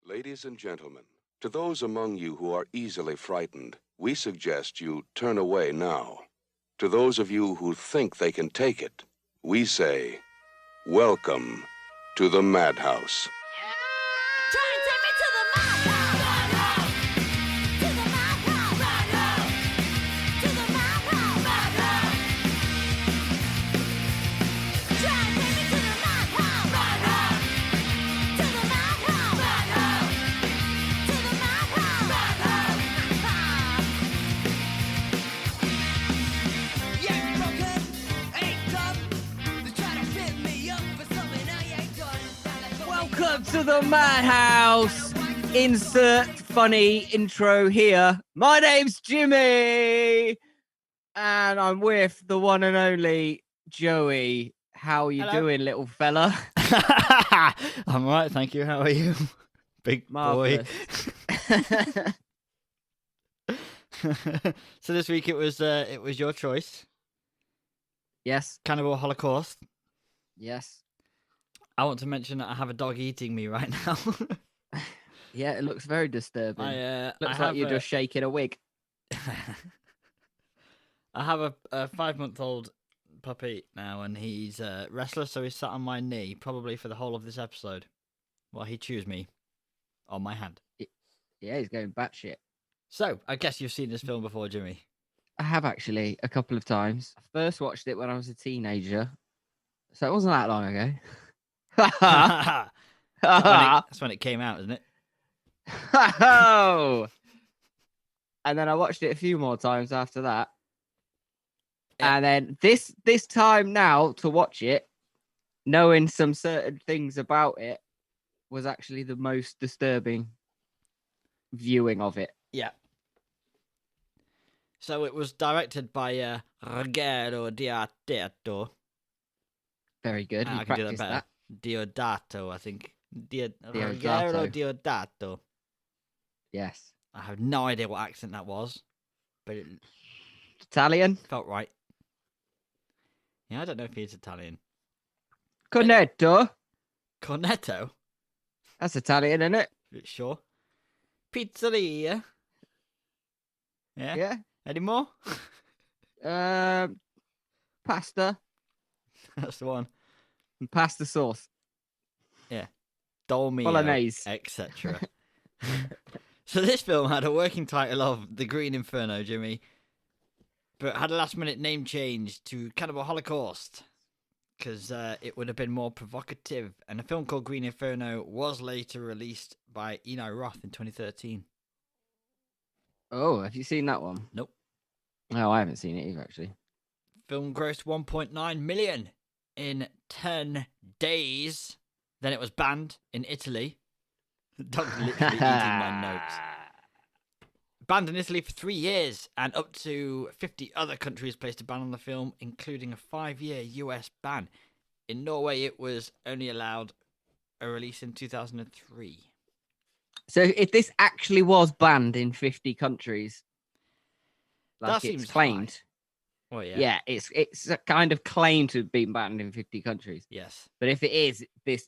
Ladies and gentlemen, to those among you who are easily frightened, we suggest you turn away now. To those of you who think they can take it, we say, welcome to the Madhouse. Try and take me to the madhouse. To the madhouse. To the madhouse. Try and take me to the madhouse. To the madhouse. To the madhouse. Yeah, broken, ain't dumb. They're trying to fit me up for something I ain't done. Welcome to the Madhouse. Insert funny intro here. My name's Jimmy, and I'm with the one and only Joey. How you Hello. doing, little fella? I'm right, thank you. How are you, big Marvelous. boy? So this week it was your choice, Yes, Cannibal Holocaust. yes. I want to mention that I have a dog eating me right now. Yeah, it looks very disturbing. I Looks have like you're just shaking a wig. I have a 5-month-old puppy now, and he's restless, so he's sat on my knee probably for the whole of this episode while he chews me on my hand. Yeah, he's going batshit. So I guess you've seen this film before, Jimmy. I have actually a couple of times. I first watched it when I was a teenager, so it wasn't that long ago. That's when it came out, isn't it? Oh! And then I watched it a few more times after that. Yeah. And then this time now to watch it, knowing some certain things about it, was actually the most disturbing viewing of it. Yeah. So it was directed by Ruggero Deodato. Very good. I You can do that practiced better. that. Deodato, I think. Ruggero Deodato. Deodato. Yes. I have no idea what accent that was, but it Italian. felt right. Yeah, I don't know if he's Italian. Cornetto. Cornetto? That's Italian, isn't it? Sure. Pizzeria? Yeah? Yeah. Any more? Pasta That's the one. and pasta sauce. Dolmio, Bolognese. etc. So this film had a working title of The Green Inferno, Jimmy, but had a last-minute name change to Cannibal Holocaust because it would have been more provocative. And a film called Green Inferno was later released by Eno Roth in 2013. Oh, have you seen that one? Nope. No, I haven't seen it either, actually. Film grossed 1.9 million in 10 days. Then it was banned in Italy. The dog's literally eating my notes. Banned in Italy for 3 years, and up to 50 other countries placed a ban on the film, including a 5-year US ban. In Norway, it was only allowed a release in 2003. So if this actually was banned in 50 countries, like That it's seems claimed, Oh, yeah. yeah, it's a kind of claimed to have been banned in 50 countries. Yes. But if it is,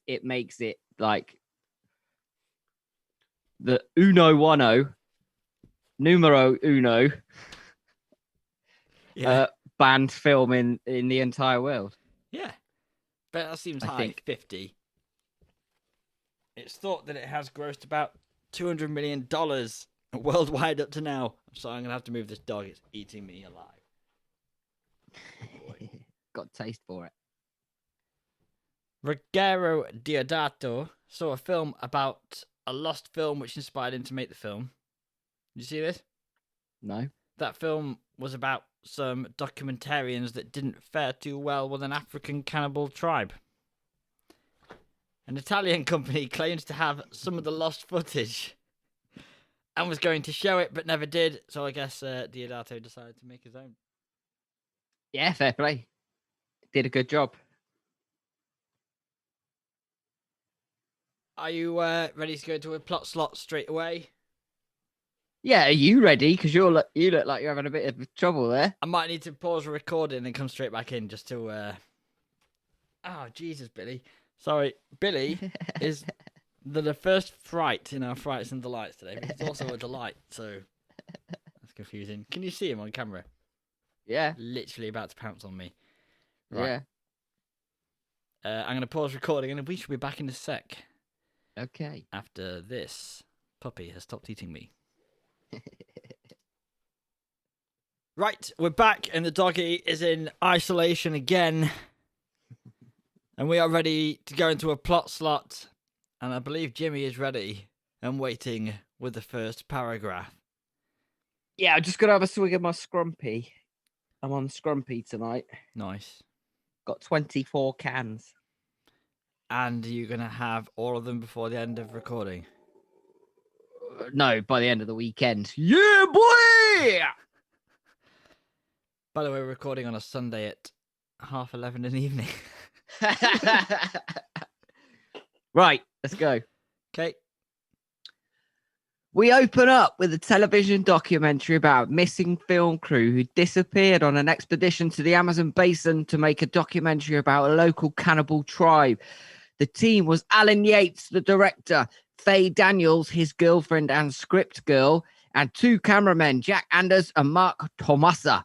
it makes it like the numero uno Yeah. banned film in the entire world. Yeah. But that seems I high. think. 50. It's thought that it has grossed about $200 million worldwide up to now. So I'm going to have to move this dog. It's eating me alive. Got taste for it. Ruggero Deodato saw a film about a lost film which inspired him to make the film. Did you see this? No. That film was about some documentarians that didn't fare too well with an African cannibal tribe. An Italian company claims to have some of the lost footage and was going to show it but never did, so I guess Deodato decided to make his own. Yeah, fair play. Did a good job. Are you ready to go into a plot slot straight away? Yeah, are you ready? Because you look like you're having a bit of trouble there. I might need to pause the recording and come straight back in just to... Oh, Jesus, Billy. Sorry. Billy is They're the first fright in our Frights and Delights today, but it's also a delight, so that's confusing. Can you see him on camera? Yeah. Literally about to pounce on me. Yeah. I'm going to pause recording, and we should be back in a sec Okay. after this puppy has stopped eating me. Right, we're back, and the doggy is in isolation again. And we are ready to go into a plot slot. And I believe Jimmy is ready and waiting with the first paragraph. Yeah, I'm just gonna have a swig of my scrumpy. I'm on scrumpy tonight. Nice. Got 24 cans. And you're going to have all of them before the end of recording? No, by the end of the weekend. Yeah, boy! By the way, we're recording on a Sunday at 11:30 in the evening. Right, let's go. Okay. We open up with a television documentary about a missing film crew who disappeared on an expedition to the Amazon basin to make a documentary about a local cannibal tribe. The team was Alan Yates, the director, Faye Daniels, his girlfriend and script girl, and two cameramen, Jack Anders and Mark Tomasa,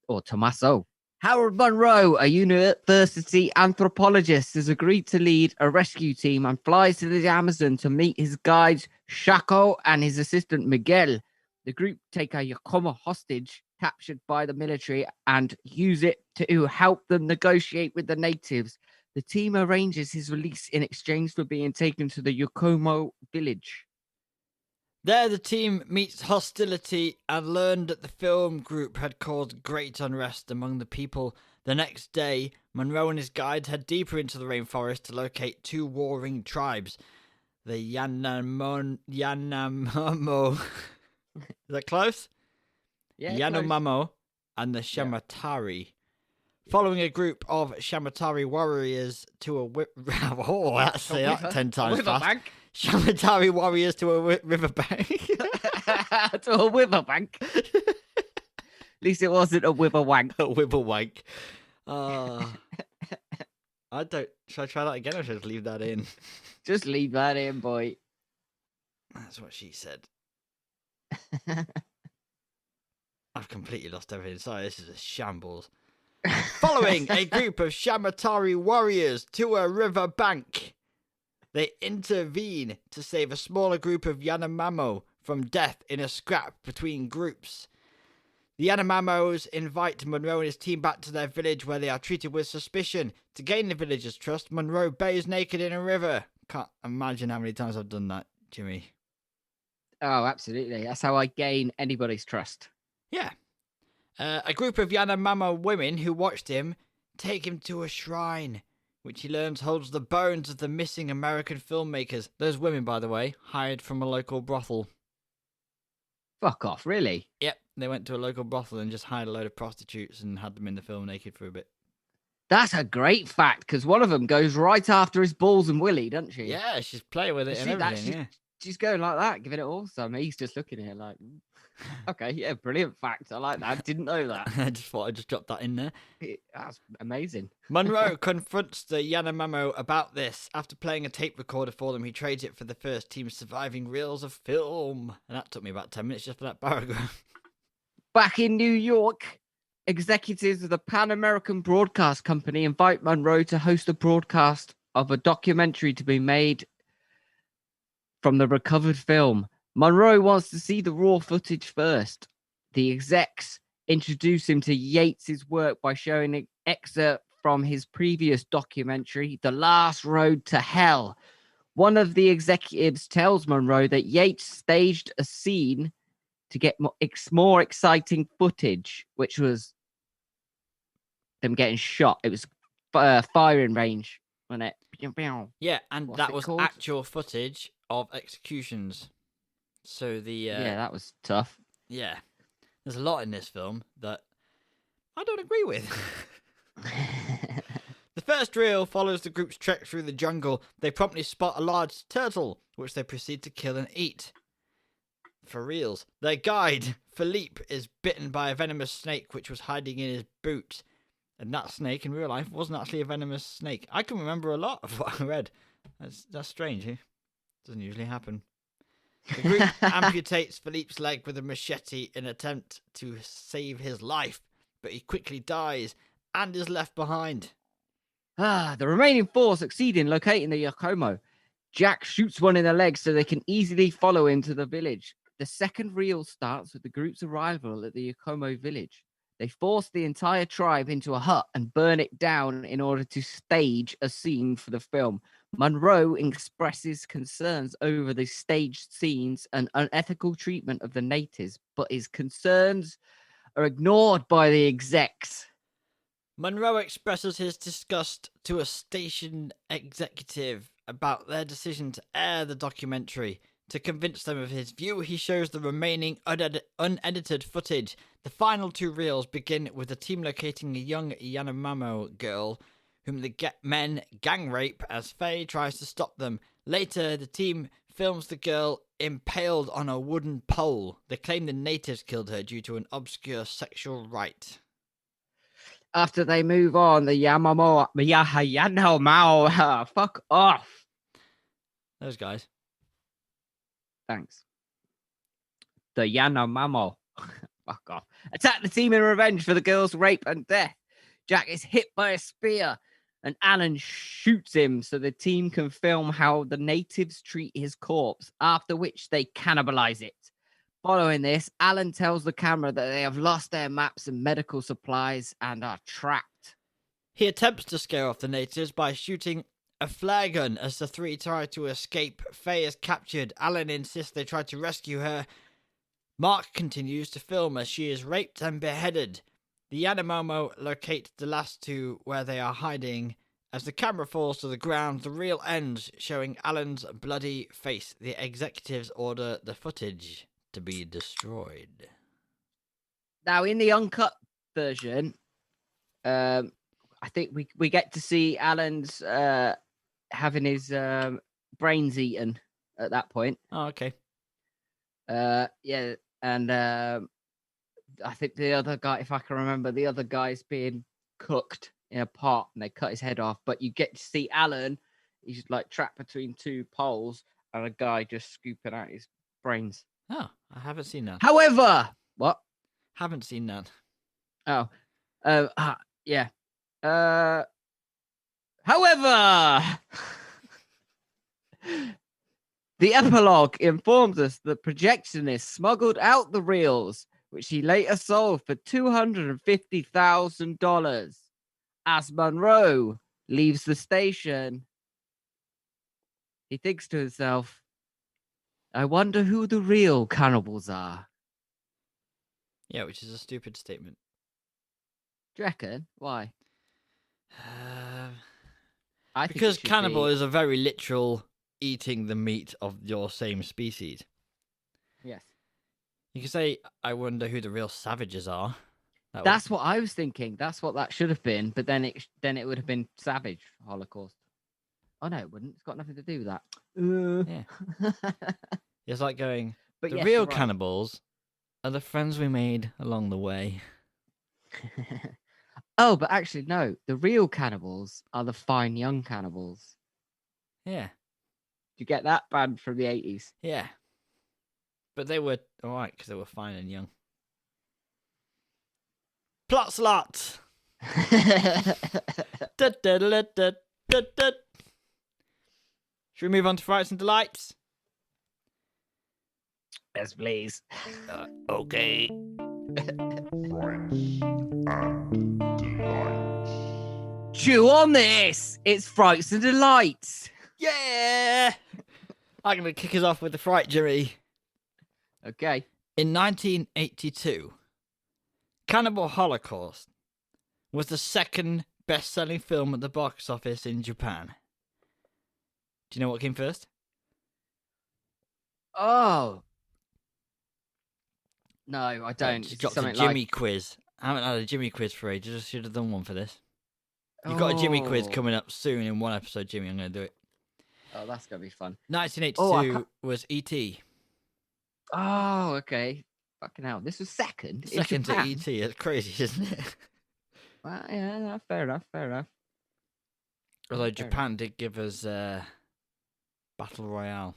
or Tomaso. Harold Monroe, a university anthropologist, has agreed to lead a rescue team and flies to the Amazon to meet his guides, Chaco and his assistant, Miguel. The group take a Yakoma hostage captured by the military and use it to help them negotiate with the natives. The team arranges his release in exchange for being taken to the Yakomo village. There, the team meets hostility and learned that the film group had caused great unrest among the people. The next day, Monroe and his guides head deeper into the rainforest to locate two warring tribes, the Yanomamo. Is that close? Yeah, Yanomamo and the Shamatari. Following a group of Shamatari warriors to a oh, that's say that 10 times fast. Bank. Shamatari warriors to a riverbank. To a riverbank. At least it wasn't a riverwank. A wibble-wank. I don't... Should I try that again or should I just leave that in? Just leave that in, boy. That's what she said. I've completely lost everything. Sorry, this is a shambles. Following a group of Shamatari warriors to a riverbank, they intervene to save a smaller group of Yanomamo from death in a scrap between groups. The Yanomamos invite Monroe and his team back to their village where they are treated with suspicion. To gain the villagers' trust, Monroe bathes naked in a river. Can't imagine how many times I've done that, Jimmy. Oh, absolutely. That's how I gain anybody's trust. Yeah. A group of Yanomamo women who watched him take him to a shrine, which he learns holds the bones of the missing American filmmakers. Those women, by the way, hired from a local brothel. Fuck off, really? Yep, they went to a local brothel and just hired a load of prostitutes and had them in the film naked for a bit. That's a great fact, because one of them goes right after his balls and willy, doesn't she? Yeah, she's playing with it You and see that? everything, yeah. She's going like that, giving it all some. He's just looking at her like, okay, yeah, brilliant fact. I like that. Didn't know that. I just thought I'd just drop that in there. That's amazing. Monroe confronts the Yanomamo about this. After playing a tape recorder for them, he trades it for the first team's surviving reels of film. And that took me about 10 minutes just for that paragraph. Back in New York, executives of the Pan American Broadcast Company invite Monroe to host a broadcast of a documentary to be made from the recovered film. Monroe wants to see the raw footage first. The execs introduce him to Yates' work by showing an excerpt from his previous documentary, The Last Road to Hell. One of the executives tells Monroe that Yates staged a scene to get more exciting footage, which was them getting shot. It was firing range, wasn't it? Yeah, and What's that it was called? actual footage of executions. So the... yeah, that was tough. Yeah. There's a lot in this film that I don't agree with. The first reel follows the group's trek through the jungle. They promptly spot a large turtle, which they proceed to kill and eat. For reals. Their guide, Philippe, is bitten by a venomous snake which was hiding in his boot. And that snake, in real life, wasn't actually a venomous snake. I can remember a lot of what I read. That's strange, eh? Doesn't usually happen. The group amputates Philippe's leg with a machete in an attempt to save his life, but he quickly dies and is left behind. The remaining four succeed in locating the Yakomo. Jack shoots one in the leg so they can easily follow him to the village. The second reel starts with the group's arrival at the Yakomo village. They force the entire tribe into a hut and burn it down in order to stage a scene for the film. Monroe expresses concerns over the staged scenes and unethical treatment of the natives, but his concerns are ignored by the execs. Monroe expresses his disgust to a station executive about their decision to air the documentary. To convince them of his view, he shows the remaining unedited footage. The final two reels begin with the team locating a young Yanomamo girl whom the men gang rape as Faye tries to stop them. Later, the team films the girl impaled on a wooden pole. They claim the natives killed her due to an obscure sexual rite. After they move on, the Yanomamo, fuck off. Those guys. Thanks. The Yanomamo, fuck off, attack the team in revenge for the girl's rape and death. Jack is hit by a spear and Alan shoots him so the team can film how the natives treat his corpse, after which they cannibalize it. Following this, Alan tells the camera that they have lost their maps and medical supplies and are trapped. He attempts to scare off the natives by shooting a flare gun as the three try to escape. Faye is captured. Alan insists they try to rescue her. Mark continues to film as she is raped and beheaded. The Yanomamo locate the last two where they are hiding. As the camera falls to the ground, the reel ends, showing Alan's bloody face. The executives order the footage to be destroyed. Now, in the uncut version, I think we get to see Alan's having his brains eaten at that point. Oh, okay. Yeah, and I think the other guy, if I can remember, the other guy's being cooked in a pot and they cut his head off. But you get to see Alan, he's like trapped between two poles and a guy just scooping out his brains. Oh, I haven't seen that. However, what? Haven't seen that. Oh, yeah. However, the epilogue informs us that projectionist smuggled out the reels, which he later sold for $250,000. As Monroe leaves the station, he thinks to himself, I wonder who the real cannibals are. Yeah, which is a stupid statement. Do you reckon? Why? I think Because it should cannibal be- is a very literal eating the meat of your same species. Yes. You can say, I wonder who the real savages are. That's what I was thinking. That's what that should have been. But then it would have been Savage Holocaust. Oh, no, it wouldn't. It's got nothing to do with that. Yeah. It's like going, But the yes, real you're right. cannibals are the friends we made along the way. Oh, but actually, no. The real cannibals are the fine young cannibals. Yeah. Do you get that band from the 80s? Yeah. But they were alright because they were fine and young. Plot slot! Da-da-da-da-da-da. Should we move on to Frights and Delights? Yes, please. Okay. Chew on this. It's Frights and Delights. Yeah! I'm going to kick us off with the fright, Jimmy. Okay. In 1982, Cannibal Holocaust was the second best-selling film at the box office in Japan. Do you know what came first? Oh. No, I don't. Just It's dropped a something Jimmy like... quiz. I haven't had a Jimmy quiz for ages. I should have done one for this. You've got a Jimmy quiz Oh. coming up soon in one episode, Jimmy. I'm going to do it. Oh, that's going to be fun. 1982 was E.T. Oh, okay. Fucking hell. This was second? in Second to Japan? E.T. It's crazy, isn't it? Well, yeah, no, fair enough. Although Fair Japan did give us Battle Royale.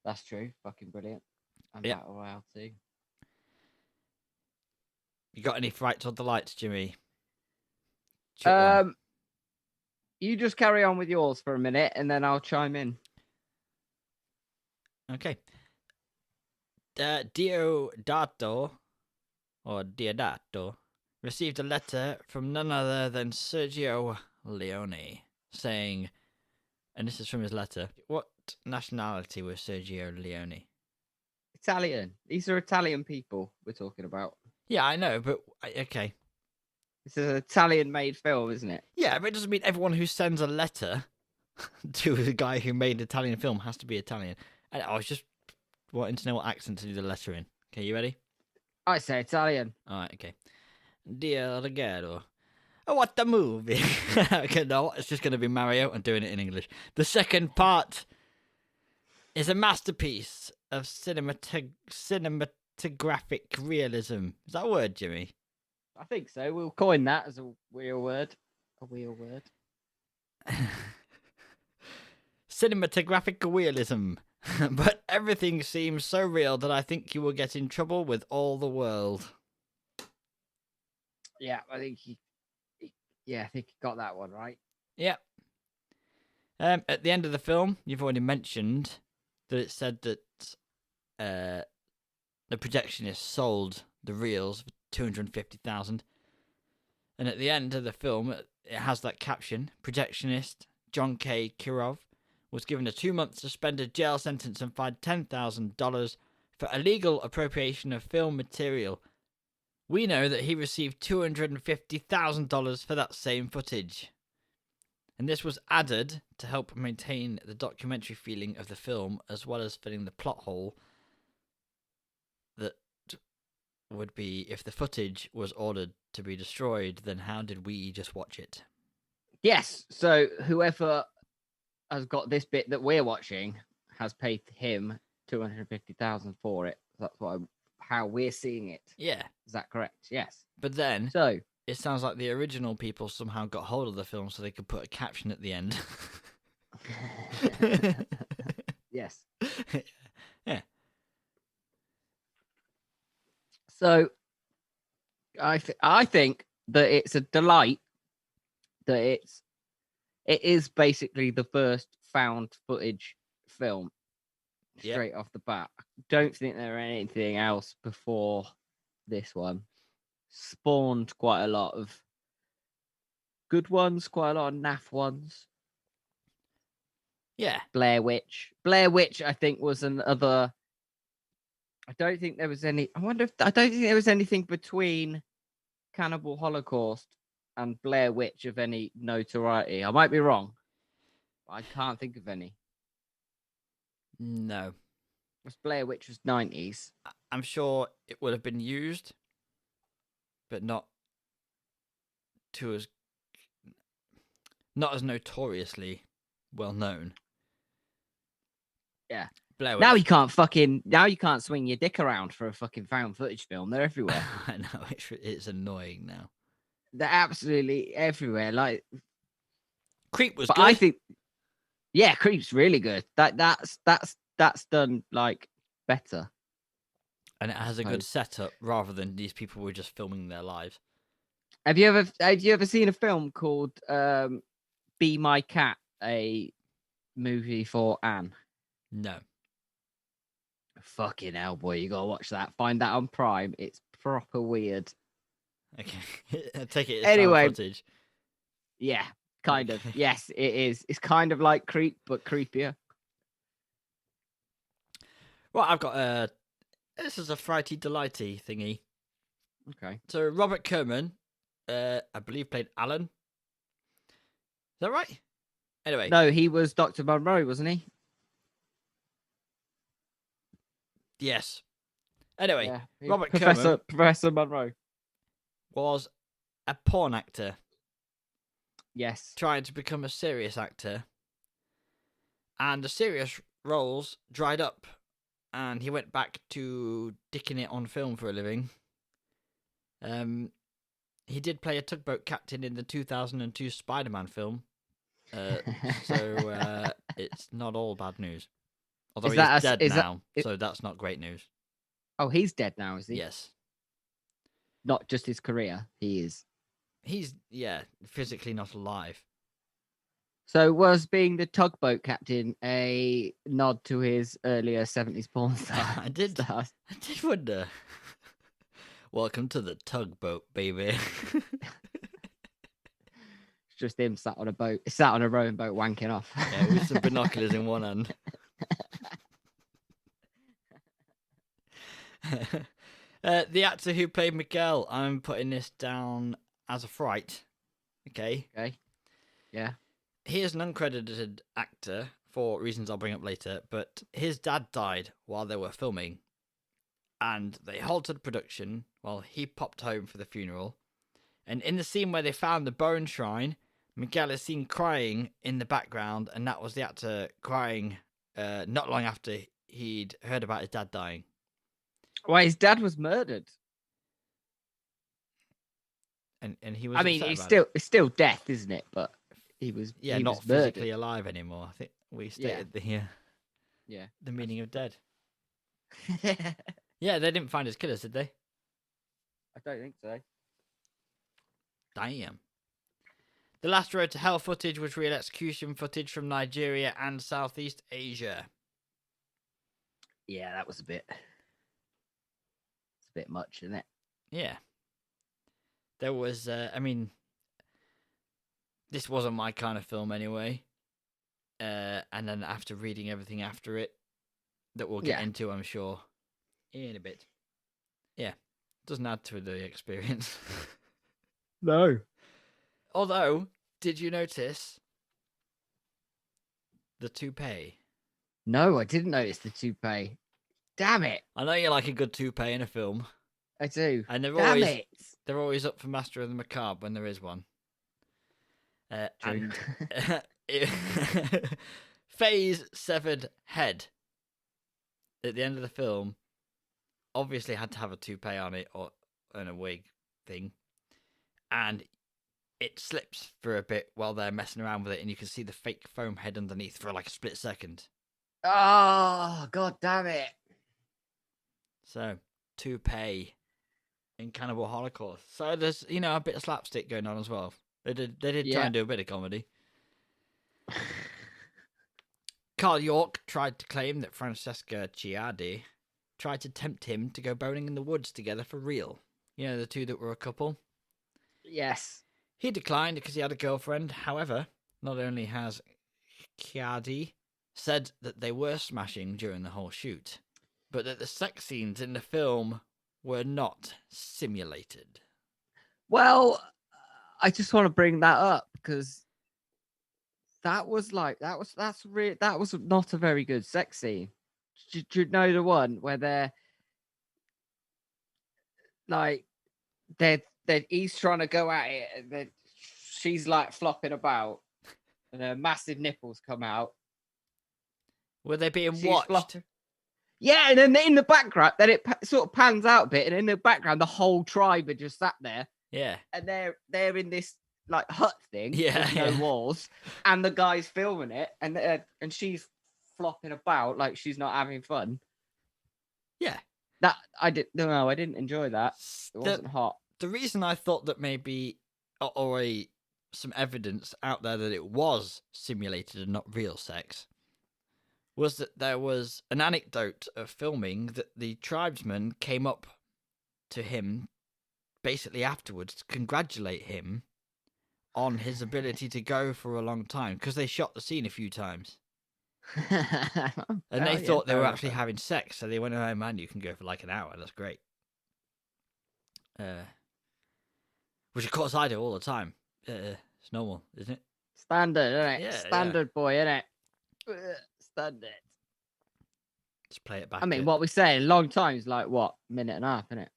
That's true. Fucking brilliant. And Yeah. Battle Royale too. You got any frights or delights, Jimmy? Shoot one. You just carry on with yours for a minute, and then I'll chime in. Okay. Diodato, or Diodato, received a letter from none other than Sergio Leone saying, and this is from his letter, what nationality was Sergio Leone? Italian. These are Italian people we're talking about. Yeah, I know, but okay. This is an Italian-made film, isn't it? Yeah, but it doesn't mean everyone who sends a letter to the guy who made an Italian film has to be Italian. And I was just wanting to know what accent to do the letter in. Okay, you ready? I say Italian. All right, okay. Dear Regalo. Oh, what the movie? Okay, no, it's just going to be Mario. I'm doing it in English. The second part is a masterpiece of cinematographic realism. Is that a word, Jimmy? I think so. We'll coin that as a real word. A real word. Cinematographic realism. But everything seems so real that I think you will get in trouble with all the world. Yeah, I think he got that one right. Yeah. At the end of the film, you've already mentioned that it said that the projectionist sold the reels for $250,000, and at the end of the film, it has that caption: projectionist John K. Kirov was given a 2-month suspended jail sentence and fined $10,000 for illegal appropriation of film material. We know that he received $250,000 for that same footage. And this was added to help maintain the documentary feeling of the film, as well as filling the plot hole that would be if the footage was ordered to be destroyed, then how did we just watch it? Yes. So whoever has got this bit that we're watching has paid him $250,000 for it. That's how we're seeing it. Yeah. Is that correct? Yes. But then So it sounds like the original people somehow got hold of the film so they could put a caption at the end. yes. Yeah. So I think that it's a delight that it is basically the first found footage film Yep. straight off the bat. I don't think there are anything else before this one. Spawned quite a lot of good ones, quite a lot of naff ones. Yeah. Blair Witch, I think was another. I don't think there was any. I don't think there was anything between Cannibal Holocaust and Blair Witch of any notoriety. I might be wrong, but I can't think of any. No. Because Blair Witch was 90s. I'm sure it would have been used, but not as notoriously well known. Yeah. Blair Witch. Now you can't swing your dick around for a fucking found footage film. They're everywhere. I know, it's annoying now. They're absolutely everywhere. Like Creep was but good. I think yeah, Creep's really good. That's done like better. And it has a good setup rather than these people were just filming their lives. Have you ever seen a film called Be My Cat, a movie for Anne? No. Fucking hell, boy, you gotta watch that. Find that on Prime. It's proper weird. Okay. I take it as Anyway. found footage. Yeah, kind of. Okay. Yes, it is. It's kind of like Creep, but creepier. Well, I've got this is a frighty delighty thingy. Okay. So Robert Kerman, I believe played Alan. Is that right? Anyway. No, he was Dr. Monroe, wasn't he? Yes. Anyway, Yeah, Robert Kerman Professor Monroe. was a porn actor Yes. trying to become a serious actor, and the serious roles dried up, and he went back to dicking it on film for a living. He did play a tugboat captain in the 2002 Spider-Man film, so it's not all bad news. Although Is he's that dead is that- now, so that's not great news. Oh, he's dead now, is he? Yes. Not just his career. He is. He's, physically not alive. So was being the tugboat captain a nod to his earlier 70s porn star? I did stars? wonder. Welcome to the tugboat, baby. It's just him sat on a rowing boat wanking off. Yeah, with some binoculars in one hand. The actor who played Miguel, I'm putting this down as a fright. Okay. Okay. Yeah. He is an uncredited actor for reasons I'll bring up later, but his dad died while they were filming, and they halted production while he popped home for the funeral. And in the scene where they found the bone shrine, Miguel is seen crying in the background, and that was the actor crying not long after he'd heard about his dad dying. Well, his dad was murdered. And he was. I mean, upset about it's still death, isn't it? But he was. it. he Not was murdered. physically alive anymore. I think we stated Yeah. the meaning of dead. Yeah, they didn't find his killers, did they? I don't think so. Damn. The Last Road to Hell footage was real execution footage from Nigeria and Southeast Asia. Yeah, that was a bit much, isn't it? Yeah. There was, this wasn't my kind of film anyway. And then after reading everything after it, that we'll get into, I'm sure, in a bit. Yeah. Doesn't add to the experience. No. Although, did you notice the toupee? No, I didn't notice the toupee. Damn it. I know you like a good toupee in a film. I do. And Damn they're always up for Master of the Macabre when there is one. True. And Faye's severed head at the end of the film obviously had to have a toupee on it and a wig thing. And it slips for a bit while they're messing around with it, and you can see the fake foam head underneath for like a split second. Oh, god damn it. So, toupee in Cannibal Holocaust. So there's, a bit of slapstick going on as well. They did try and do a bit of comedy. Carl York tried to claim that Francesca Ciardi tried to tempt him to go boning in the woods together for real. The two that were a couple. Yes. He declined because he had a girlfriend. However, not only has Ciardi said that they were smashing during the whole shoot, but that the sex scenes in the film were not simulated. Well, I just want to bring that up because that was not a very good sex scene. Do you know the one where they're like he's trying to go at it and then she's like flopping about and her massive nipples come out. Were they being She's watched? flopping. Yeah, and then in the background, then it sort of pans out a bit, and in the background, the whole tribe are just sat there, Yeah. and they're in this like hut thing, Yeah, with no yeah. walls, and the guy's filming it, and she's flopping about like she's not having fun. Yeah. That I didn't enjoy that. It wasn't hot. The reason I thought that maybe some evidence out there that it was simulated and not real sex was that there was an anecdote of filming that the tribesmen came up to him basically afterwards to congratulate him on his ability to go for a long time because they shot the scene a few times. And they thought they were actually having sex, so they went, "Oh man, you can go for like an hour. That's great." Which of course I do all the time. It's normal, isn't it? Standard, isn't it? Yeah, Standard boy, isn't it? Standard. Just play it back. I mean, what we say, long time is like what, minute and a half, isn't it?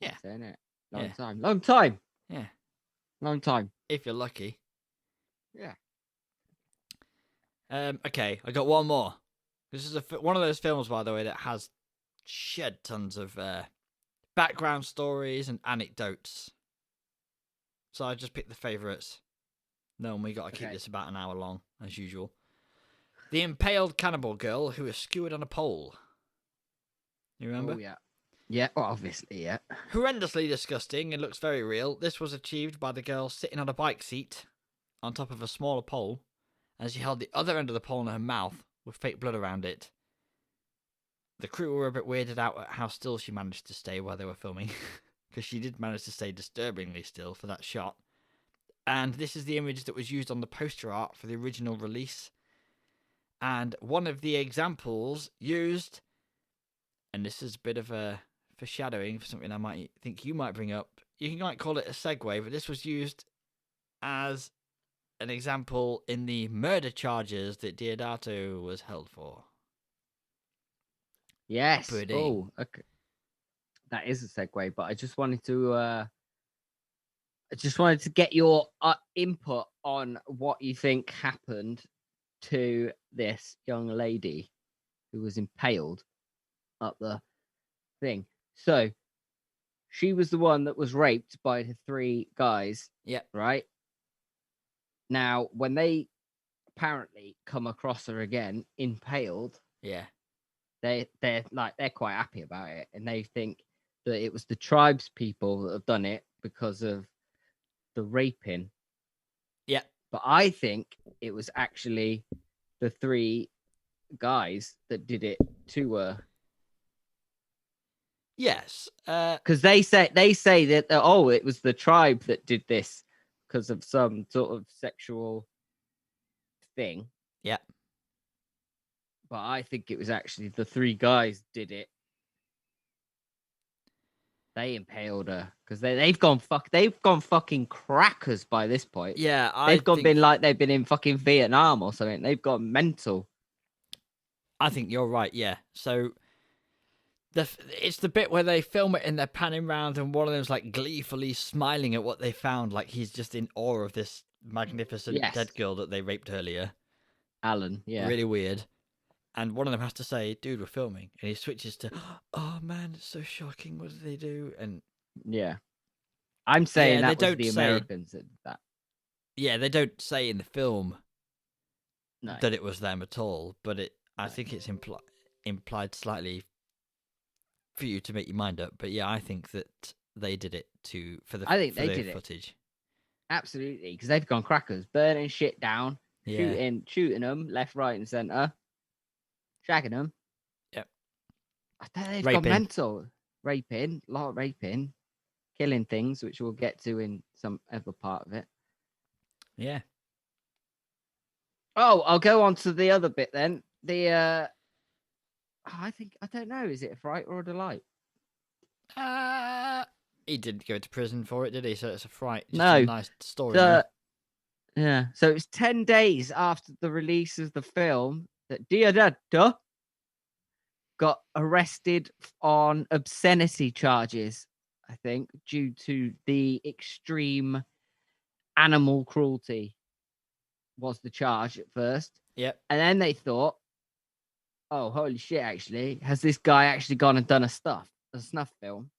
Yeah. Isn't it? Long Yeah. time. Long time. Yeah. Long time. If you're lucky. Yeah. Okay, I got one more. This is one of those films, by the way, that has shed tons of background stories and anecdotes. So I just picked the favourites. No, we got to keep Okay. this about an hour long, as usual. The impaled cannibal girl who was skewered on a pole. You remember? Oh, yeah. Yeah, well, obviously, yeah. Horrendously disgusting and looks very real. This was achieved by the girl sitting on a bike seat on top of a smaller pole, and she held the other end of the pole in her mouth with fake blood around it. The crew were a bit weirded out at how still she managed to stay while they were filming, because she did manage to stay disturbingly still for that shot. And this is the image that was used on the poster art for the original release. And one of the examples used, and this is a bit of a foreshadowing for something I might think you might bring up. You might call it a segue, but this was used as an example in the murder charges that Diodato was held for. Yes. Pudding. Oh, okay. That is a segue, but I just wanted to get your input on what you think happened to this young lady who was impaled up the thing. So she was the one that was raped by the 3 guys. Yep. Right. Now, when they apparently come across her again, impaled, Yeah. they're quite happy about it, and they think that it was the tribes people that have done it because of the raping. Yeah. But I think it was actually the 3 guys that did it to her. Yes. Because they say that it was the tribe that did this because of some sort of sexual thing. Yeah. But I think it was actually the 3 guys did it. They impaled her because they've gone fucking crackers by this point. Yeah. Been like they've been in fucking Vietnam or something. They've gone mental. I think you're right. Yeah. So it's the bit where they film it and they're panning round, and one of them's like gleefully smiling at what they found, like he's just in awe of this magnificent dead girl that they raped earlier. Alan, yeah. Really weird. And one of them has to say, "Dude, we're filming," and he switches to, "Oh man, it's so shocking. What did they do?" And yeah, I'm saying they that was don't the say- Americans that did that. yeah, they don't say in the film No. that it was them at all, but I think it's implied slightly for you to make your mind up. But yeah, I think that they did it for the footage. Absolutely, because they've gone crackers, burning shit down, Yeah. shooting them left, right, and center, shagging them. Yep. I think they've Raping. gone mental. Raping, a lot of raping, killing things, which we'll get to in some other part of it. Yeah. Oh, I'll go on to the other bit then. I don't know. Is it a fright or a delight? He didn't go to prison for it, did he? So it's a fright. Just No. a nice story. man. Yeah. So it was 10 days after the release of the film that Diodato got arrested on obscenity charges, I think, due to the extreme animal cruelty was the charge at first. Yep. And then they thought, oh, holy shit, actually, has this guy actually gone and done a snuff film?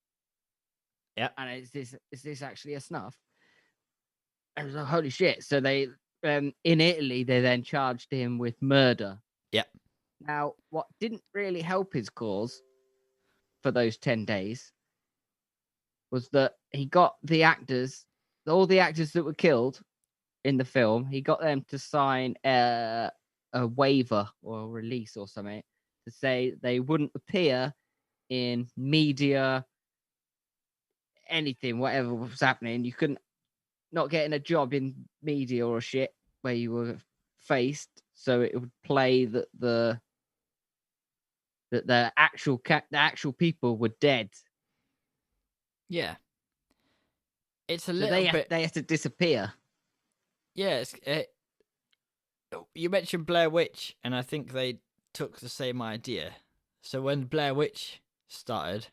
Yep. And is this actually a snuff? And it was like, holy shit. So they, in Italy, they then charged him with murder. Yep. Now, what didn't really help his cause for those 10 days was that he got all the actors that were killed in the film, he got them to sign a waiver or a release or something to say they wouldn't appear in media, anything, whatever was happening. You couldn't, not getting a job in media or shit where you were faced, so it would play that the actual people were dead. Yeah. It's a So little bit. they had to disappear. Yeah. You mentioned Blair Witch, and I think they took the same idea. So when Blair Witch started,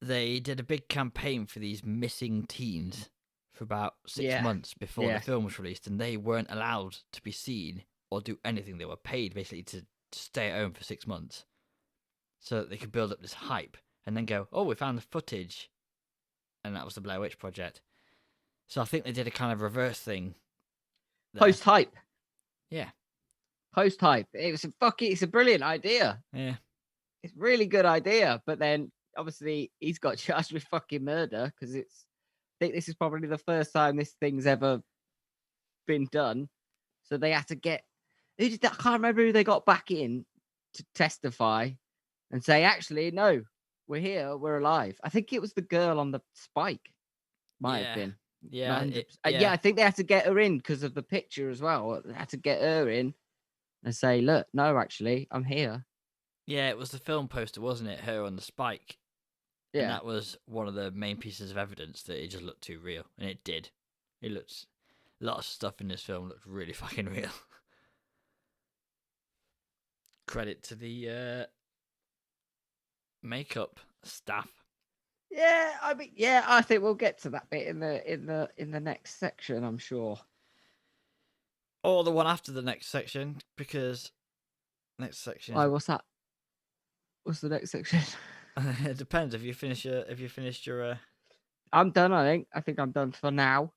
they did a big campaign for these missing teens for about 6 months before the film was released, and they weren't allowed to be seen or do anything. They were paid basically to stay at home for 6 months so that they could build up this hype and then go, oh, we found the footage. And that was the Blair Witch Project. So I think they did a kind of reverse thing. Post hype. Yeah. post hype. It's a brilliant idea. Yeah. It's a really good idea. But then obviously he's got charged with fucking murder because I think this is probably the first time this thing's ever been done. So they had to get. I can't remember who they got back in to testify and say, actually, no, we're here, we're alive. I think it was the girl on the spike. Might have been. Yeah. 100%. Yeah, I think they had to get her in because of the picture as well. They had to get her in and say, look, no, actually, I'm here. Yeah, it was the film poster, wasn't it? Her on the spike. Yeah. And that was one of the main pieces of evidence that it just looked too real. And it did. It looks... A lot of stuff in this film looked really fucking real. Credit to the makeup staff. Yeah, I mean, yeah, I think we'll get to that bit in the next section, I'm sure. Or the one after the next section, because next section. Oh, what's that? What's the next section? It depends if you finished your. I'm done. I think I'm done for now.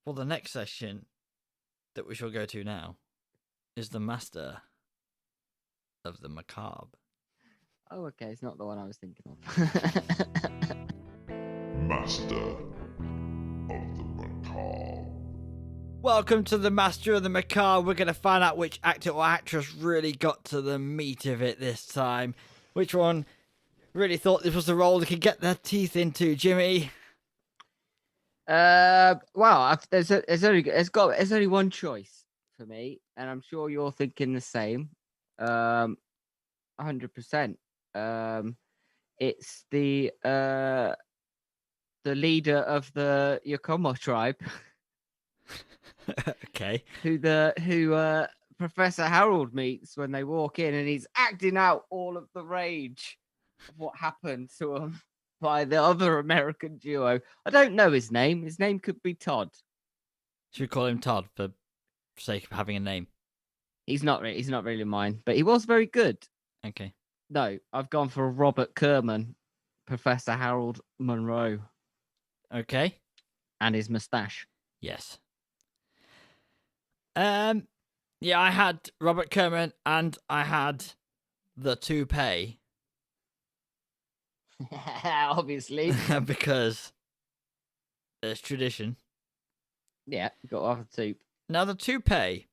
Well, the next section that we shall go to now is the master of the macabre. Oh, okay. It's not the one I was thinking of. Master of the Macabre. Welcome to the master of the macabre. We're going to find out which actor or actress really got to the meat of it this time. Which one really thought this was the role they could get their teeth into, Jimmy? Well, there's only one choice for me, and I'm sure you're thinking the same. 100%. It's the leader of the Yakomo tribe. Okay. who Professor Harold meets when they walk in, and he's acting out all of the rage of what happened to him by the other American duo. I don't know his name. His name could be Todd. Should we call him Todd for sake of having a name? He's not really mine, but he was very good. Okay. No, I've gone for Robert Kerman, Professor Harold Monroe, Okay. and his moustache. Yes. Yeah, I had Robert Kerman and I had the toupee. Obviously. Because there's tradition. Yeah, got off the tube. Now, the toupee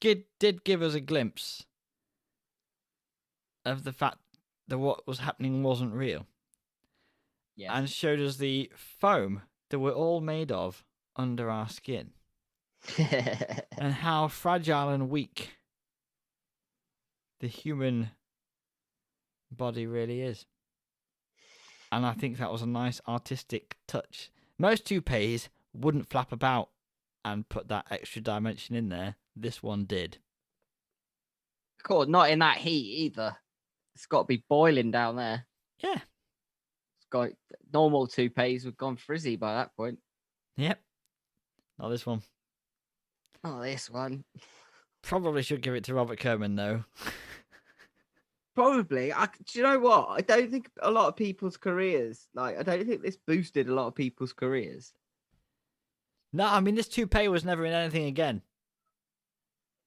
did give us a glimpse of the fact that what was happening wasn't real. Yeah. And showed us the foam that we're all made of under our skin. And how fragile and weak the human body really is. And I think that was a nice artistic touch. Most toupees wouldn't flap about and put that extra dimension in there. This one did. Cool, not in that heat either. It's got to be boiling down there. Yeah. It's got normal toupees have gone frizzy by that point. Yep. Not this one. Oh, this one. Probably should give it to Robert Kerman, though. Probably. Do you know what? I don't think a lot of people's careers, I don't think this boosted a lot of people's careers. No, I mean, this toupee was never in anything again.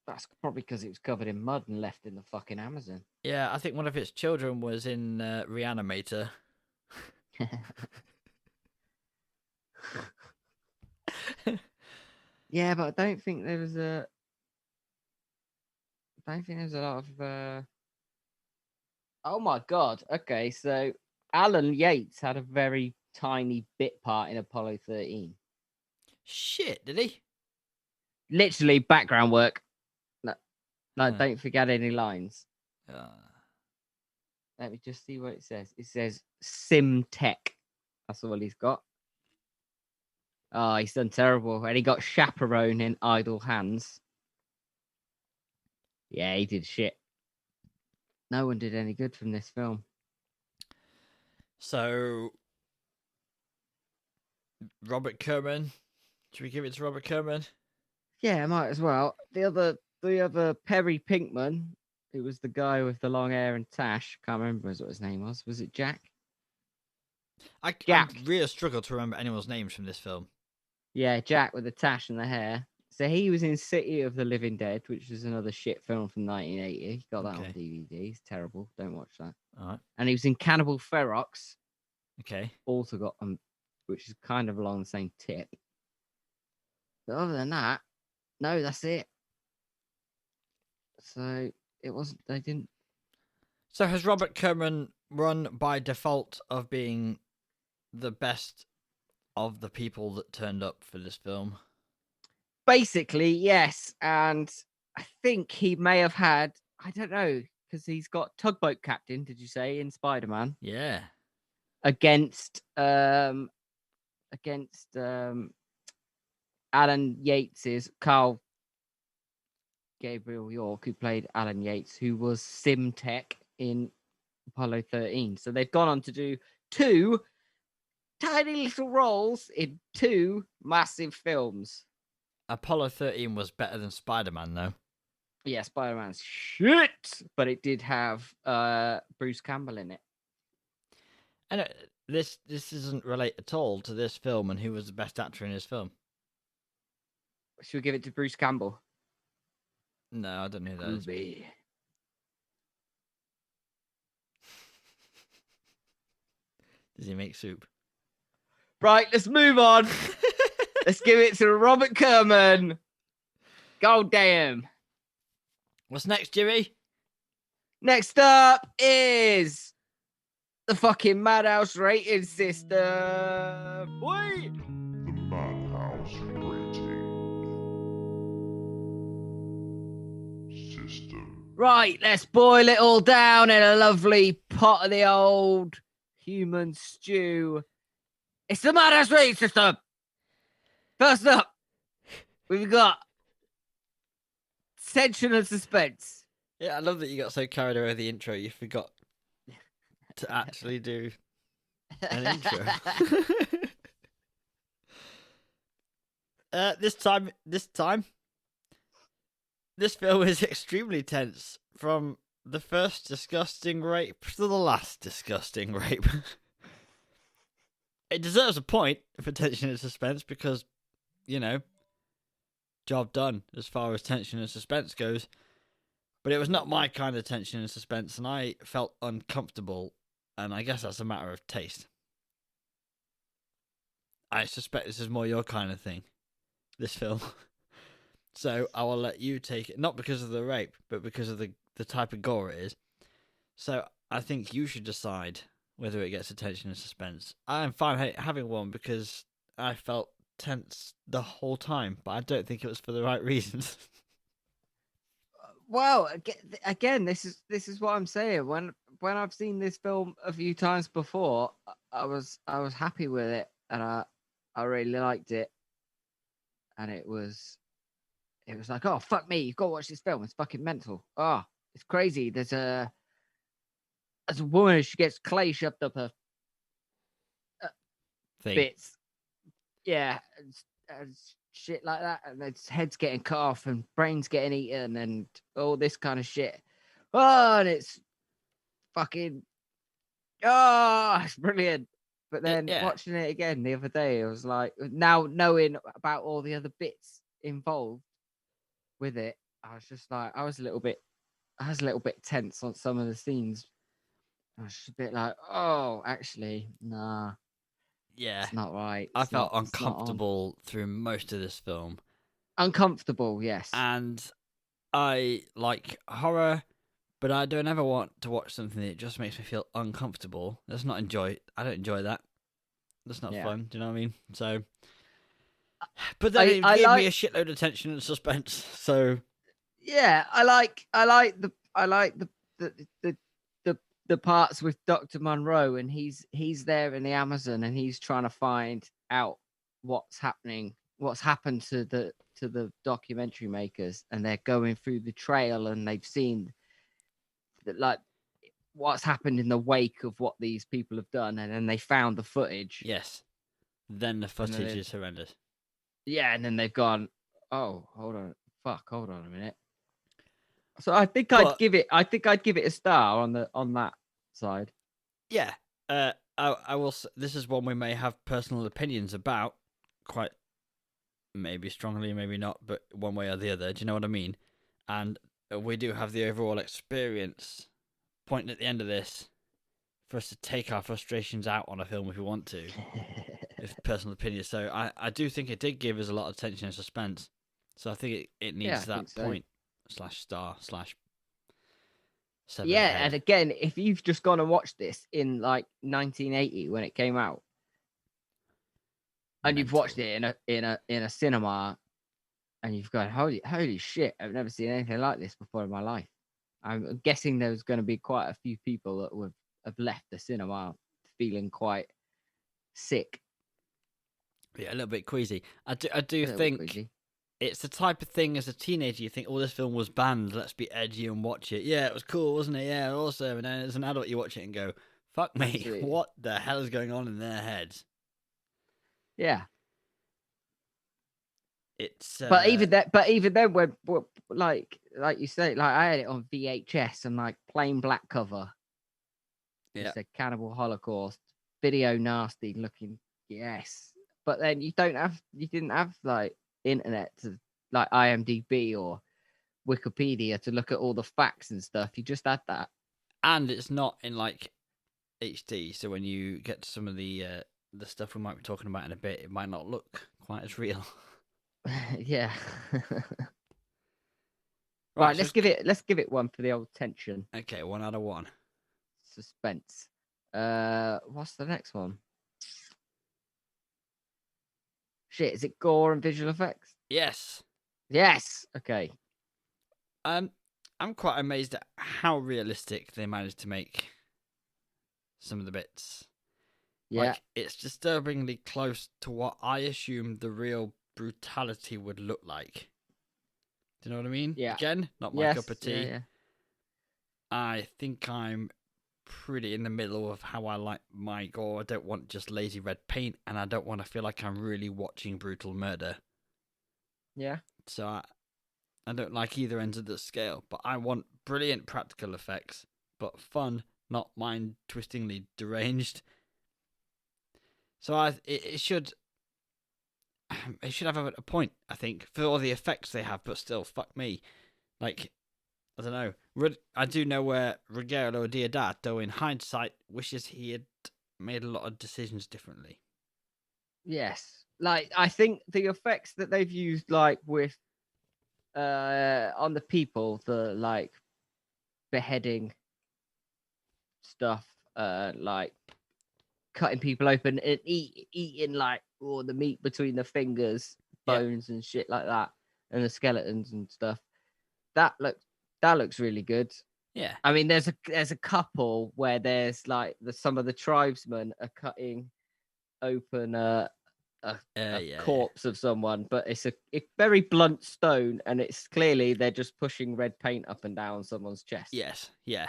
That's probably because it was covered in mud and left in the fucking Amazon. Yeah, I think one of its children was in Reanimator. Yeah, but I don't think there was a lot of. Oh my god! Okay, so Alan Yates had a very tiny bit part in Apollo 13. Shit, did he? Literally background work. No, Huh. don't forget any lines. Uh, Let me just see what it says. It says Sim Tech. That's all he's got. Oh, he's done terrible. And he got Chaperone in Idle Hands. Yeah, he did shit. No one did any good from this film. so, Robert Kerman. Should we give it to Robert Kerman? Yeah, I might as well. The other Perry Pinkman, who was the guy with the long hair and tash. Can't remember what his name was. Was it Jack? I Jack. really struggle to remember anyone's names from this film. Yeah, Jack with the tash and the hair. So he was in City of the Living Dead, which is another shit film from 1980. Got that on Okay. DVD. It's terrible. Don't watch that. All right. And he was in Cannibal Ferox, Okay. also got which is kind of along the same tip. But other than that, no, that's it. So it wasn't. They didn't. So has Robert Kerman run by default of being the best of the people that turned up for this film? Basically, yes. And I think he may have had. I don't know because he's got Tugboat Captain. Did you say in Spider-Man Yeah. against Alan Yates's Carl Gabriel York, who played Alan Yates, who was Sim Tech in Apollo 13. So they've gone on to do 2 tiny little roles in 2 massive films. Apollo 13 was better than Spider-Man, though. Yeah, Spider-Man's shit, but it did have Bruce Campbell in it. And this doesn't relate at all to this film and who was the best actor in this film. Should we give it to Bruce Campbell? No, I don't know who that is. Groovy. Does he make soup? Right, let's move on. Let's give it to Robert Kerman. God damn. What's next, Jimmy? Next up is the fucking Madhouse rating system. Boy. The Madhouse rating system. Right, let's boil it all down in a lovely pot of the old human stew. It's the Madhouse rating system. First up, we've got tension and suspense. Yeah, I love that you got so carried away with the intro you forgot to actually do an intro. This time, this film is extremely tense from the first disgusting rape to the last disgusting rape. It deserves a point for tension and suspense because, you know, job done as far as tension and suspense goes. But it was not my kind of tension and suspense, and I felt uncomfortable, and I guess that's a matter of taste. I suspect this is more your kind of thing, this film. So I will let you take it, not because of the rape, but because of the type of gore it is. So I think you should decide whether it gets attention and suspense. I'm fine having one because I felt tense the whole time, but I don't think it was for the right reasons. Well, again, this is what I'm saying. When I've seen this film a few times before, I was happy with it, and I really liked it, and it was like, oh fuck me, you've got to watch this film. It's fucking mental. Oh, it's crazy. There's a woman, she gets clay shoved up her Thing. bits, yeah, and shit like that, and its head's getting cut off and brains getting eaten and all this kind of shit. Oh, and it's fucking it's brilliant. But then Yeah. watching it again the other day, I was like, now knowing about all the other bits involved with it, I was just like, I was a little bit tense on some of the scenes. I was just a bit like, oh, actually, nah, Yeah. it's not right. I It's felt not- it's not on. uncomfortable through most of this film. Uncomfortable, yes. And I like horror, but I don't ever want to watch something that just makes me feel uncomfortable. I don't enjoy that. That's not Yeah. fun. Do you know what I mean? So, but then it I gave like- me a shitload of tension and suspense. So Yeah, I like the parts with Dr. Monroe, and he's there in the Amazon, and he's trying to find out what's happened to the documentary makers, and they're going through the trail, and they've seen that, like, what's happened in the wake of what these people have done, and then they found the footage. yes, then the footage is horrendous. Yeah, and then they've gone, oh, hold on a minute. So I think I'd give it a star on that side. Yeah, I will. This is one we may have personal opinions about quite maybe strongly, maybe not, but one way or the other. Do you know what I mean? And we do have the overall experience point at the end of this for us to take our frustrations out on a film if we want to. It's personal opinion. So I do think it did give us a lot of tension and suspense. So I think it needs I that think so. point /star/7 Yeah, head. and again, if you've just gone and watched this in like 1980 when it came out, and you've watched Mental. it in a cinema, and you've gone, holy shit, I've never seen anything like this before in my life. I'm guessing there's going to be quite a few people that would have left the cinema feeling quite sick. Yeah, a little bit queasy. I do A little bit think queasy. it's the type of thing as a teenager you think, oh, this film was banned, let's be edgy and watch it. Yeah, it was cool, wasn't it? Yeah, awesome. And then as an adult you watch it and go, fuck me, Absolutely. what the hell is going on in their heads? Yeah. It's But even then, when like you say, like I had it on VHS and like plain black cover. Yeah. It said Cannibal Holocaust, video nasty looking. Yes, but then you didn't have like internet to like IMDb or Wikipedia to look at all the facts and stuff. You just had that. And it's not in like HD, so when you get to some of the stuff we might be talking about in a bit, it might not look quite as real. Yeah. Right, so let's give it one for the old tension, okay, 1 out of 1. suspense. What's the next one? Shit, is it gore and visual effects? Yes. Yes. Okay. I'm quite amazed at how realistic they managed to make some of the bits. Yeah. Like, it's disturbingly close to what I assumed the real brutality would look like. Do you know what I mean? Yeah. Again, not my Yes, cup of tea. Yeah. I think I'm pretty in the middle of how I like my gore. I don't want just lazy red paint, and I don't want to feel like I'm really watching brutal murder. Yeah. So I don't like either end of the scale, but I want brilliant practical effects, but fun, not mind-twistingly deranged. So it should have a point, I think, for all the effects they have, but still, fuck me. Like, I don't know. I do know where Ruggero Deodato, in hindsight, wishes he had made a lot of decisions differently. Yes. Like, I think the effects that they've used, like with on the people, the like beheading stuff, like cutting people open and eating like all the meat between the fingers, Yeah. bones and shit like that, and the skeletons and stuff. That looks really good. Yeah. I mean, there's a couple where there's like some of the tribesmen are cutting open a corpse of someone, but it's a very blunt stone, and it's clearly they're just pushing red paint up and down someone's chest. Yes. Yeah.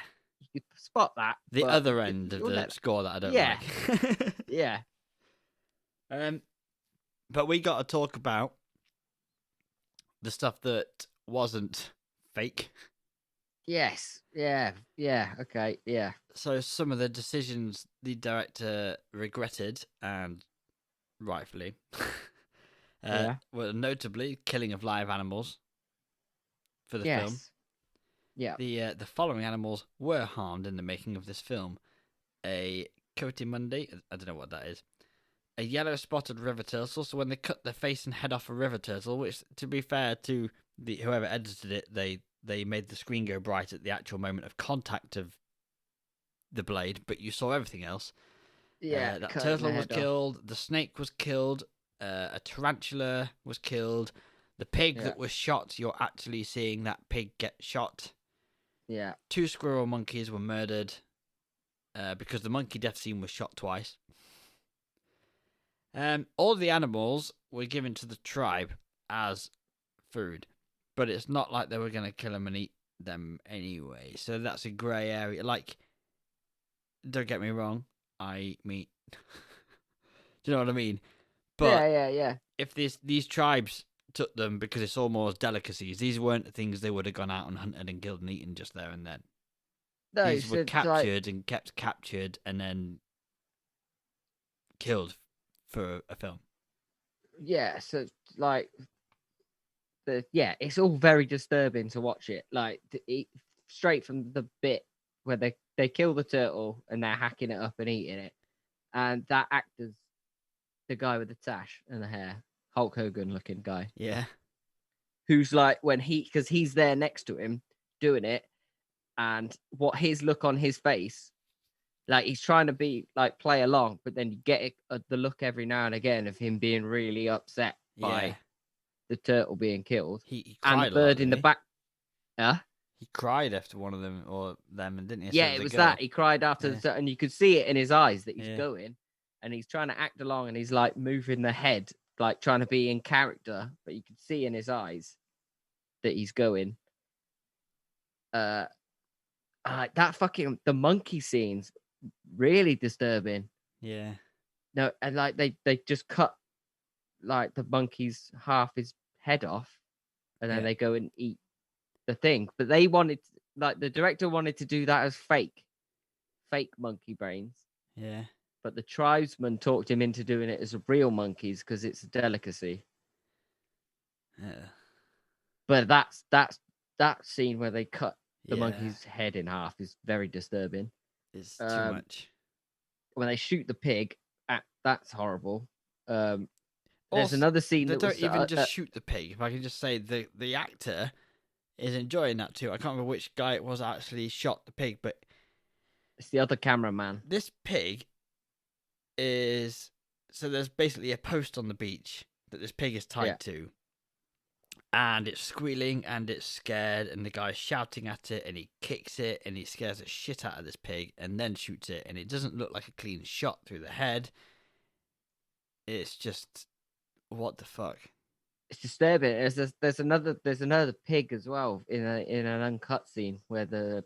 You could spot that. The but other end of you'll the let- score that I don't Yeah. like. Yeah. But we got to talk about the stuff that wasn't fake. Yes. Yeah. Yeah. Okay. Yeah. So some of the decisions the director regretted, and rightfully, were notably killing of live animals for the film. Yes. Yeah. The following animals were harmed in the making of this film: a coatimundi, I don't know what that is, a yellow spotted river turtle. So when they cut the face and head off a river turtle, which, to be fair to whoever edited it, they made the screen go bright at the actual moment of contact of the blade, but you saw everything else. Yeah. That cutting turtle the was head off. killed. The snake was killed. A tarantula was killed. The pig Yeah. that was shot, you're actually seeing that pig get shot. Yeah. 2 squirrel monkeys were murdered because the monkey death scene was shot twice. All the animals were given to the tribe as food, but it's not like they were going to kill them and eat them anyway. So that's a grey area. Like, don't get me wrong, I eat meat. Do you know what I mean? But Yeah. if these tribes took them because it's almost delicacies, these weren't things they would have gone out and hunted and killed and eaten just there and then. No, These were so, like, captured and kept captured and then killed for a film. yeah, so like it's all very disturbing to watch it. Like straight from the bit where they kill the turtle and they're hacking it up and eating it, and that actor's the guy with the tash and the hair, Hulk Hogan looking guy, Yeah. who's like because he's there next to him doing it, and what his look on his face, like he's trying to be like play along, but then you get the look every now and again of him being really upset Yeah. by the turtle being killed He and cried the bird a lot, in the didn't back. Yeah, he cried after one of them or them, and didn't he? yeah, it was that he cried after Yeah. and you could see it in his eyes that he's Yeah. going, and he's trying to act along, and he's like moving the head, like trying to be in character, but you could see in his eyes that he's going. That fucking the monkey scenes really disturbing. Yeah. No, and like they just cut like the monkey's half his head off, and then Yeah. they go and eat the thing. But they wanted, like, the director wanted to do that as fake monkey brains. Yeah. But the tribesman talked him into doing it as real monkeys because it's a delicacy. Yeah. But that scene where they cut the Yeah. monkey's head in half is very disturbing. It's too much. When they shoot the pig, that's horrible. There's Also, another scene They that don't was even just shoot the pig. If I can just say, the actor is enjoying that too. I can't remember which guy it was that actually shot the pig, but it's the other cameraman. this pig is, so there's basically a post on the beach that this pig is tied to, and it's squealing and it's scared, and the guy's shouting at it, and he kicks it, and he scares the shit out of this pig, and then shoots it, and it doesn't look like a clean shot through the head. It's just, what the fuck? It's disturbing. There's another pig as well in an uncut scene where the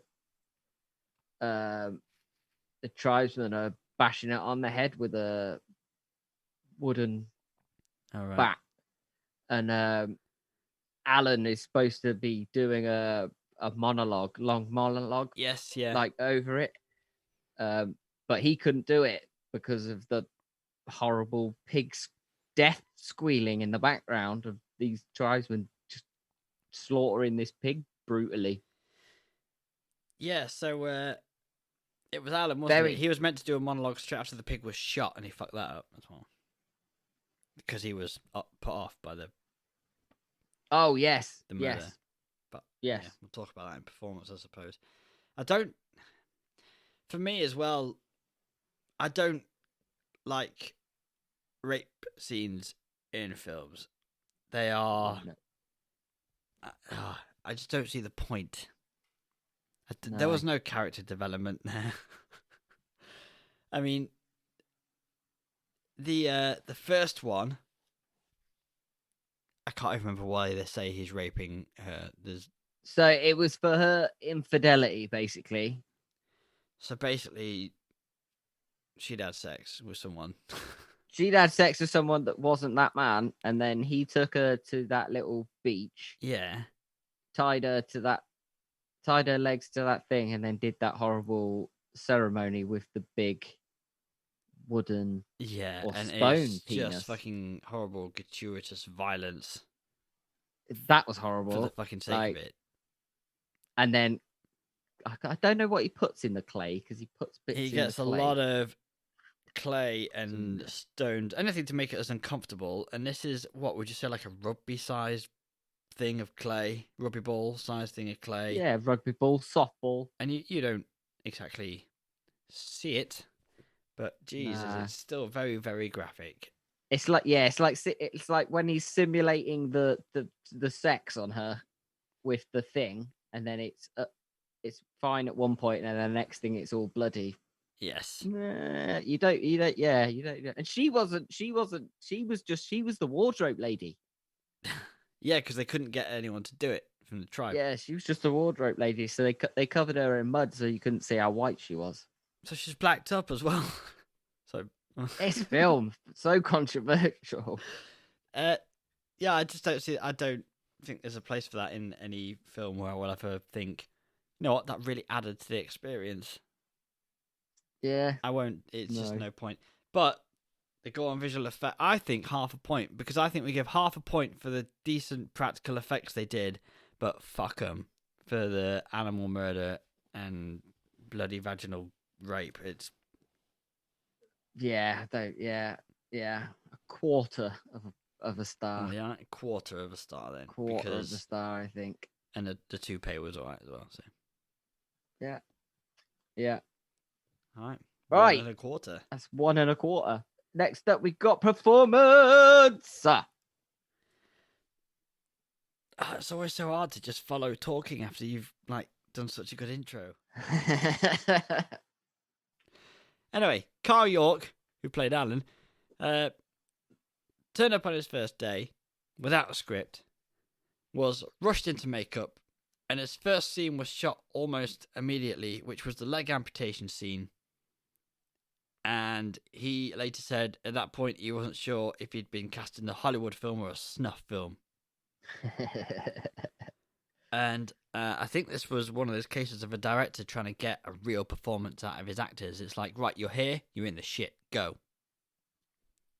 tribesmen are bashing it on the head with a wooden All right. bat, and Alan is supposed to be doing a long monologue, Yes, yeah. like over it, but he couldn't do it because of the horrible pig's death squealing in the background of these tribesmen just slaughtering this pig brutally. Yeah, so it was Alan, wasn't Very- it? He was meant to do a monologue straight after the pig was shot, and he fucked that up as well. Because he was put off by the Oh yes, murder. yes, But yes. yeah, we'll talk about that in performance, I suppose. For me as well, I don't like rape scenes in films. They are... No. I just don't see the point. There No. was no character development there. I mean, the first one, I can't even remember why they say he's raping her. So it was for her infidelity, basically. So basically, she'd had sex with someone. She'd had sex with someone that wasn't that man, and then he took her to that little beach, Yeah. tied her legs to that thing, and then did that horrible ceremony with the big wooden Yeah, or and stone it's penis. just fucking horrible, gratuitous violence That was for horrible. the fucking sake like- of it. And then I don't know what he puts in the clay because he puts bits. He in gets the a clay. lot of clay and stones, anything to make it as uncomfortable. And this is, what would you say, like a rugby-sized thing of clay, rugby ball-sized thing of clay. Yeah, rugby ball, softball. And you don't exactly see it, but Jesus, Nah. it's still very, very graphic. It's like it's like when he's simulating the sex on her with the thing, and then it's fine at one point, and then the next thing it's all bloody. Yes. Nah, you don't. And she was the wardrobe lady. Yeah, because they couldn't get anyone to do it from the tribe. Yeah, she was just the wardrobe lady. So they covered her in mud so you couldn't see how white she was. So she's blacked up as well. So This film so controversial. yeah, I just don't see. I don't think there's a place for that in any film where I will ever think, you know what, that really added to the experience. Yeah, I won't. It's just No. no point. But They go on visual effect. I think half a point, because I think we give half a point for the decent practical effects they did, but fuck them for the animal murder and bloody vaginal rape. It's Yeah, yeah. A quarter of a star. yeah, a quarter of a star then. Quarter of because a star, I think. and the toupee was alright as well. So Yeah. Yeah. all right, Right. 1 1/4. That's 1 1/4. Next up, we got performance. It's always so hard to just follow talking after you've like done such a good intro. Anyway, Carl York, who played Alan, turned up on his first day without a script, was rushed into makeup, and his first scene was shot almost immediately, which was the leg amputation scene. And he later said at that point he wasn't sure if he'd been cast in a Hollywood film or a snuff film. And I think this was one of those cases of a director trying to get a real performance out of his actors. It's like, right, you're here, you're in the shit, go.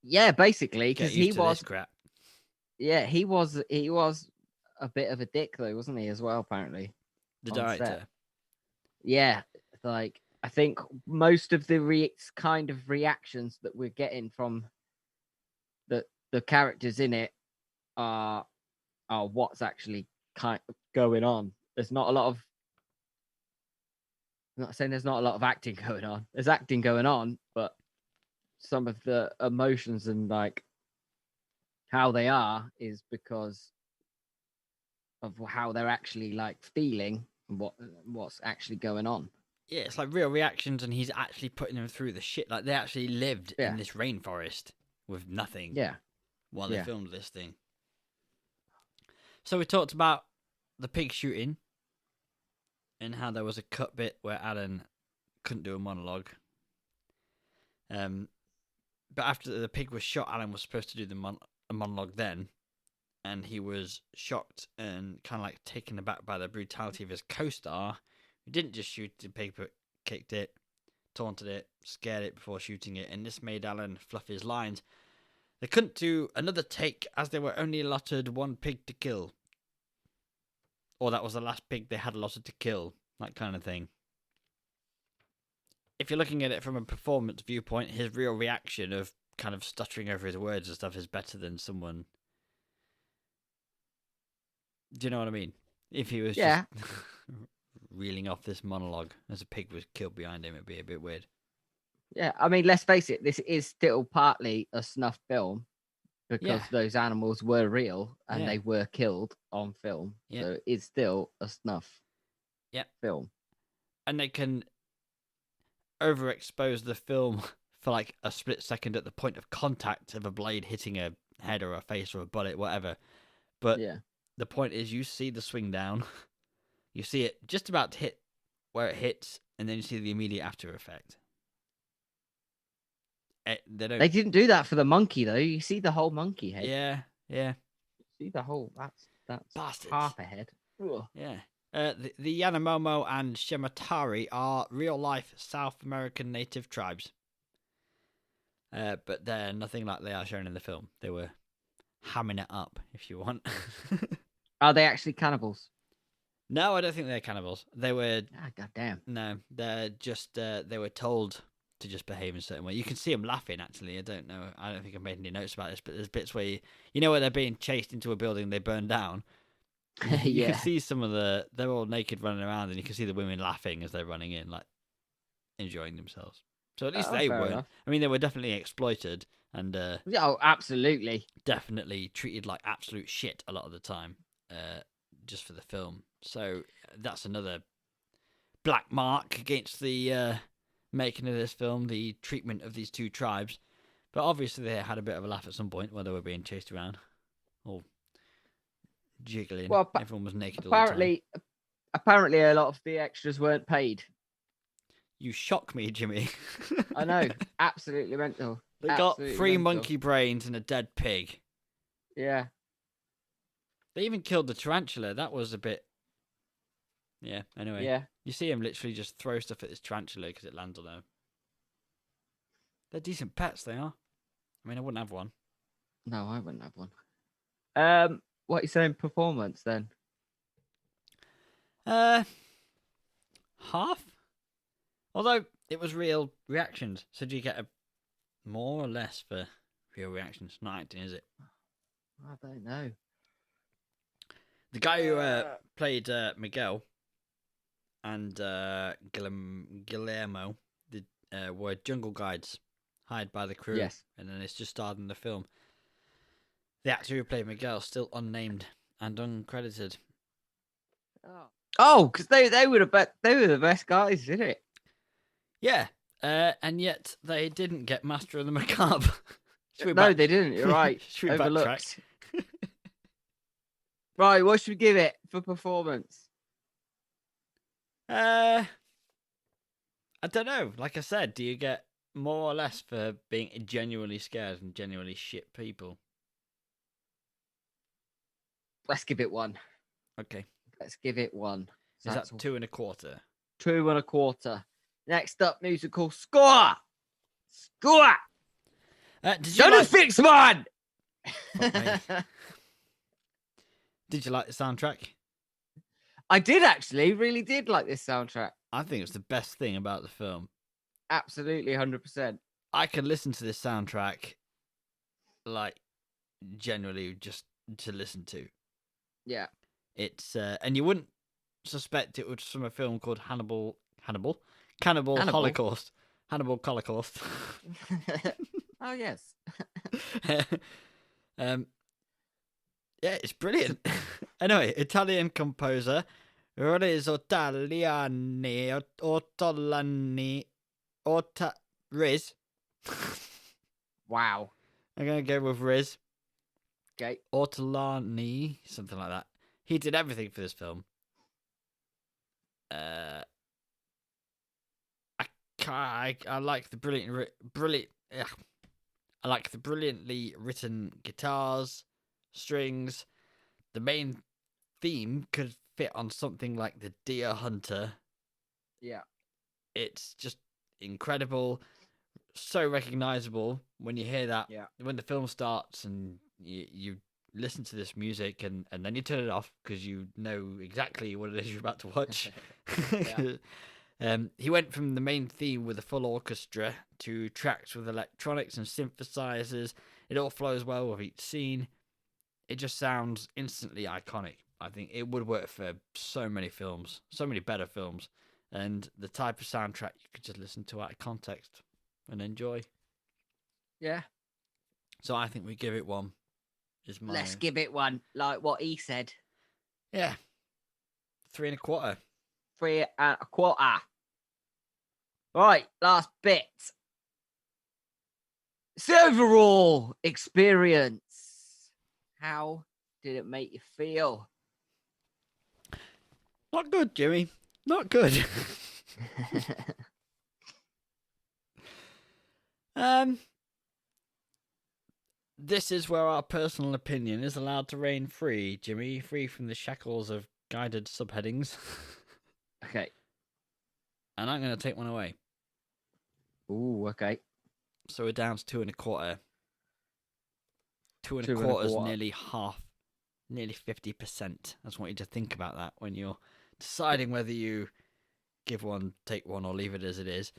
Yeah, basically, Get because used he to was. this crap. Yeah, he was a bit of a dick though, wasn't he? As well, apparently. The on set. director. Yeah, like I think most of the kind of reactions that we're getting from the characters in it are what's actually kind of going on. There's not a lot of. I'm not saying there's not a lot of acting going on. There's acting going on, but some of the emotions and like how they are is because of how they're actually like feeling and what's actually going on. Yeah, it's like real reactions, and he's actually putting them through the shit. Like they actually lived Yeah. in this rainforest with nothing Yeah. while they Yeah. filmed this thing. So we talked about the pig shooting and how there was a cut bit where Alan couldn't do a monologue. But after the pig was shot, Alan was supposed to do a monologue then, and he was shocked and kind of like taken aback by the brutality of his co-star, who didn't just shoot the pig but kicked it, taunted it, scared it before shooting it, and this made Alan fluff his lines. They couldn't do another take as they were only allotted one pig to kill. Or that was the last pig they had allotted to kill, that kind of thing. If you're looking at it from a performance viewpoint, his real reaction of kind of stuttering over his words and stuff is better than someone. Do you know what I mean? If he was just reeling off this monologue as a pig was killed behind him, it'd be a bit weird. Yeah, I mean, let's face it, this is still partly a snuff film because those animals were real and they were killed on film. Yeah. So it's still a snuff film. And they can overexpose the film for like a split second at the point of contact of a blade hitting a head or a face or a bullet, whatever. But the point is you see the swing down, you see it just about to hit where it hits, and then you see the immediate after effect. They didn't do that for the monkey though. You see the whole monkey head. Yeah. You see the whole. That's Bastards. half a head. Ugh. Yeah. The Yanomamo and Shematari are real-life South American native tribes. But they're nothing like they are shown in the film. They were hamming it up, if you want. Are they actually cannibals? No, I don't think they're cannibals. They were... Ah, goddamn. No, they're just... they were told to just behave in a certain way. You can see them laughing, actually. I don't know. I don't think I've made any notes about this, but there's bits where you know where they're being chased into a building they burn down? You can see some of they're all naked running around, and you can see the women laughing as they're running in, like enjoying themselves. So at least they weren't. Enough. I mean, they were definitely exploited and Oh, absolutely. definitely treated like absolute shit a lot of the time, just for the film. So that's another black mark against the making of this film, the treatment of these two tribes. But obviously, they had a bit of a laugh at some point while they were being chased around, or jiggling. Well, everyone was naked all the time. Apparently, a lot of the extras weren't paid. You shock me, Jimmy. I know, absolutely mental. They got Absolutely 3 mental. monkey brains and a dead pig. Yeah. They even killed the tarantula. That was a bit... Yeah, anyway. Yeah. You see him literally just throw stuff at this tarantula because it lands on them. They're decent pets, they are. I mean, I wouldn't have one. No, I wouldn't have one. What are you saying? Performance then? Half. Although it was real reactions, so do you get a more or less for real reactions? Not acting, is it? I don't know. The guy who played Miguel and Guillermo were jungle guides hired by the crew. Yes. And then it's just starred in the film. The actor who played Miguel still unnamed and uncredited. Oh, because they were the best guys, didn't it? Yeah, and yet they didn't get Master of the Macabre. No, they didn't. You're right. Should we Overlooked. Right, what should we give it for performance? I don't know. Like I said, do you get more or less for being genuinely scared and genuinely shit people? Let's give it 1. Okay. Let's give it 1. Is that 2 1/4? 2 1/4. Next up, musical score. Score. Did you Shut like... a fix one. Fuck me. Did you like the soundtrack? I did actually, really did like this soundtrack. I think it's the best thing about the film. Absolutely, 100%. I could listen to this soundtrack, like, genuinely just to listen to. Yeah. It's and you wouldn't suspect it was from a film called Cannibal Holocaust. Hannibal Holocaust. Oh yes. Yeah, it's brilliant. Anyway, Italian composer Riz Riz. Wow. I'm gonna go with Riz. Okay. Ortolani, something like that. He did everything for this film. I like the I like the brilliantly written guitars, strings. The main theme could fit on something like the Deer Hunter. Yeah. It's just incredible, so recognizable when you hear that. Yeah. When the film starts and you listen to this music and then you turn it off because you know exactly what it is you're about to watch. He went from the main theme with a full orchestra to tracks with electronics and synthesizers. It all flows well with each scene. It just sounds instantly iconic. I think it would work for so many films, so many better films, and the type of soundtrack you could just listen to out of context and enjoy. Yeah. So I think we give it 1. Let's give it 1, like what he said. Yeah. 3 1/4. 3 1/4. Right, last bit. It's the overall experience. How did it make you feel? Not good, Jimmy. Not good. This is where our personal opinion is allowed to reign free, Jimmy, free from the shackles of guided subheadings. Okay. And I'm going to take one away. Ooh, okay. So we're down to 2 1/4. 2 2 1/4 is 1/4. nearly half, nearly 50%. I just want you to think about that when you're deciding whether you give 1, take 1, or leave it as it is.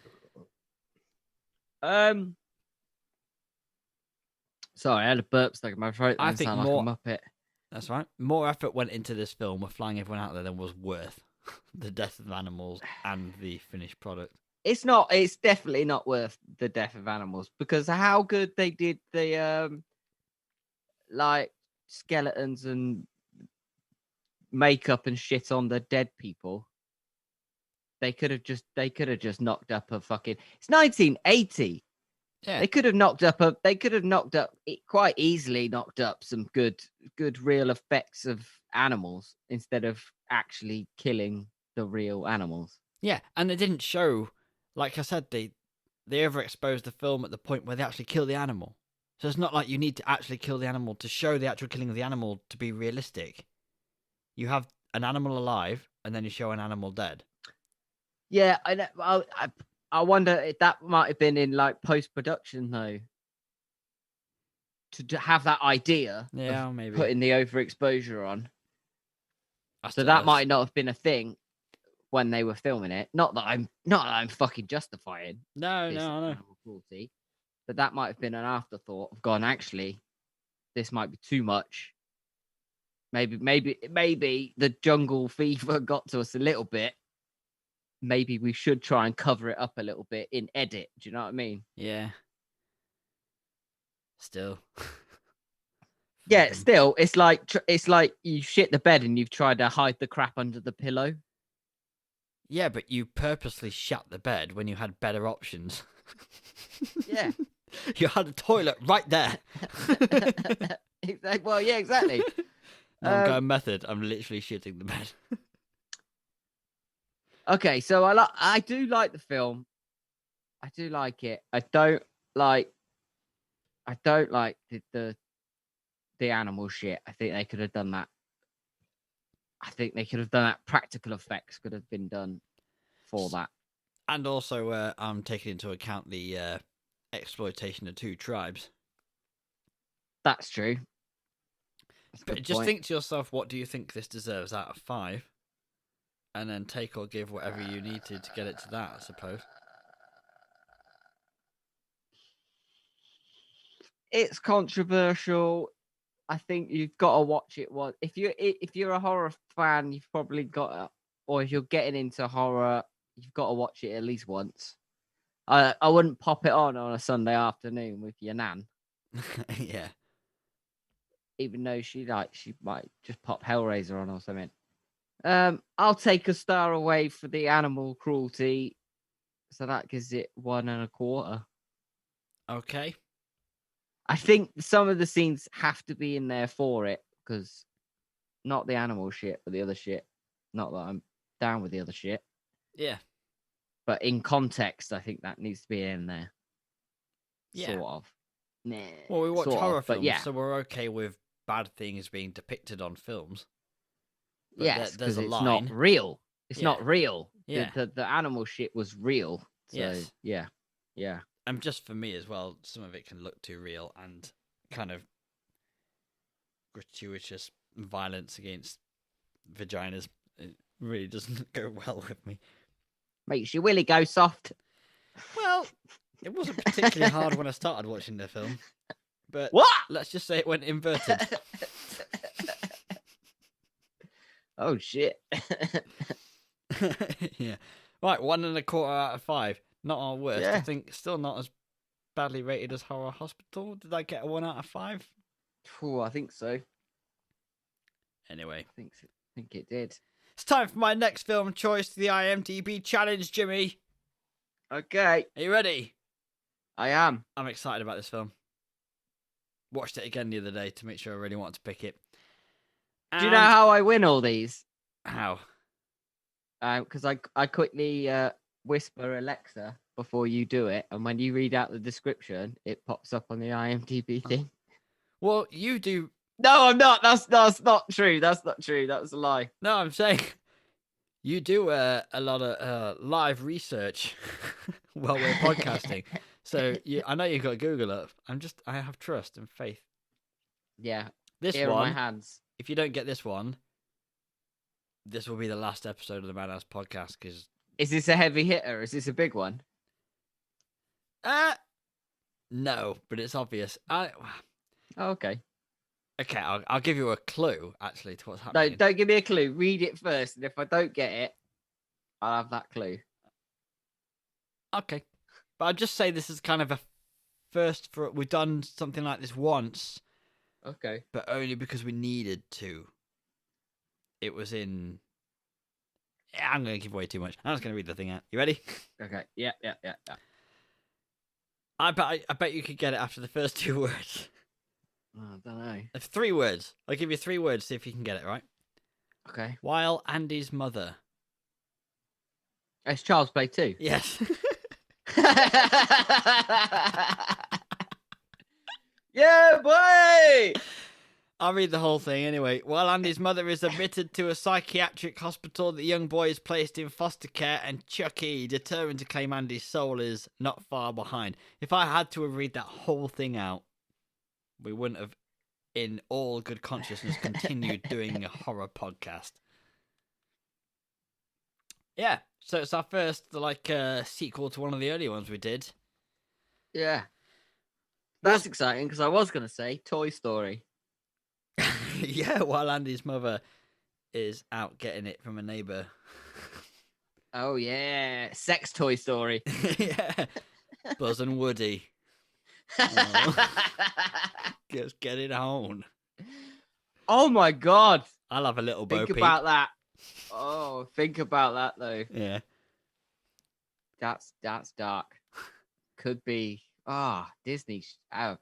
Sorry, I had a burp stuck in my throat. I I think sound more- like a muppet. That's right. More effort went into this film with flying everyone out there than was worth the death of animals and the finished product. It's not. It's definitely not worth the death of animals because how good they did the like skeletons and makeup and shit on the dead people. They could have just knocked up a fucking. It's 1980. Yeah. They could have knocked up quite easily knocked up some good real effects of animals instead of actually killing the real animals. Yeah, and they didn't show, like I said, they overexposed the film at the point where they actually kill the animal. So it's not like you need to actually kill the animal to show the actual killing of the animal to be realistic. You have an animal alive, and then you show an animal dead. Yeah, I wonder if that might have been in like post production though. to have that idea Yeah, of maybe. putting the overexposure on. I So still- that might not have been a thing when they were filming it. Not that I'm fucking justifying No, this no, no. animal cruelty, but that might have been an afterthought of gone. Actually, this might be too much. Maybe the jungle fever got to us a little bit. Maybe we should try and cover it up a little bit in edit. Do you know what I mean? Yeah. Still. Yeah. Fucking- Still, it's like you shit the bed and you've tried to hide the crap under the pillow. Yeah, but you purposely shut the bed when you had better options. Yeah. You had a toilet right there. Well, yeah, exactly. Non-going method. I'm literally shitting the bed. Okay, so I do like the film. I do like it. I don't like the animal shit. I think they could have done that. I think they could have done that. Practical effects could have been done for that. And also, I'm taking into account the exploitation of 2 tribes. That's true. That's a But good just point. think to yourself, what do you think this deserves out of 5? And then take or give whatever you need to get it to that, I suppose. It's controversial. I think you've got to watch it once. If you're a horror fan, you've probably got to, or if you're getting into horror, you've got to watch it at least once. I wouldn't pop it on a Sunday afternoon with your nan, Yeah. even though she might just pop Hellraiser on or something. I'll take a star away for the animal cruelty, so that gives it 1.25. Okay. I think some of the scenes have to be in there for it, because not the animal shit, but the other shit. Not that I'm down with the other shit, Yeah. but in context, I think that needs to be in there. Yeah. Sort of. Nah, Well, we watch sort horror of, but films, yeah, so we're okay with bad things being depicted on films. But yes, there's because a it's line. not real. It's Yeah. not real. Yeah. The animal shit was real. So Yes. yeah. And just for me as well, some of it can look too real and kind of gratuitous violence against vaginas. It really doesn't go well with me. Makes your willy go soft. Well, it wasn't particularly hard when I started watching the film, but What? let's just say it went inverted. Oh shit. Yeah. Right, 1.25 out of 5. Not our worst. I Yeah. think still not as badly rated as Horror Hospital. Did I get a 1 out of 5? Phew, I think so. Anyway, I think it did. it's time for my next film choice, the IMDb challenge, Jimmy. Okay, Are you ready? I am. I'm excited about this film. Watched it again the other day to make sure I really want to pick it. Do you know how I win all these? How? Because I quickly whisper Alexa before you do it, and when you read out the description, it pops up on the IMDb thing. Well, you do. No, I'm not. That's not true. That's not true. That was a lie. No, I'm saying you do a lot of live research while we're podcasting. So I know you've got Google up. I have trust and faith. Yeah. This Here are my one, hands. if you don't get this one, this will be the last episode of the Madhouse podcast because Is this a heavy hitter? Is this a big one? no, but it's obvious. Oh, okay. Okay, I'll give you a clue actually to what's No, happening. don't give me a clue. Read it first, and if I don't get it, I'll have that clue. Okay, but I'll just say this is kind of a first for we've done something like this once, Okay. but only because we needed to. It was in. Yeah, I'm going to give away too much. I'm just going to read the thing out. You ready? Okay. Yeah. I bet you could get it after the first 2 words. Oh, I don't know. 3 words. I'll give you 3 words. See if you can get it right. Okay. While Andy's mother. It's Child's Play 2. Yes. Yeah, boy. I'll read the whole thing anyway. While Andy's mother is admitted to a psychiatric hospital, the young boy is placed in foster care, and Chucky, determined to claim Andy's soul, is not far behind. If I had to read that whole thing out, we wouldn't have, in all good consciousness, continued doing a horror podcast. Yeah, so it's our first sequel to one of the earlier ones we did. Yeah. That's exciting because I was going to say Toy Story. Yeah, while Andy's mother is out getting it from a neighbour. Oh, yeah. Sex Toy Story. Yeah. Buzz and Woody. Oh. Just get it on. Oh, my God. I'll have a little Bo Think Peep. about that. Oh, think about that, though. Yeah. That's dark. Could be. Disney.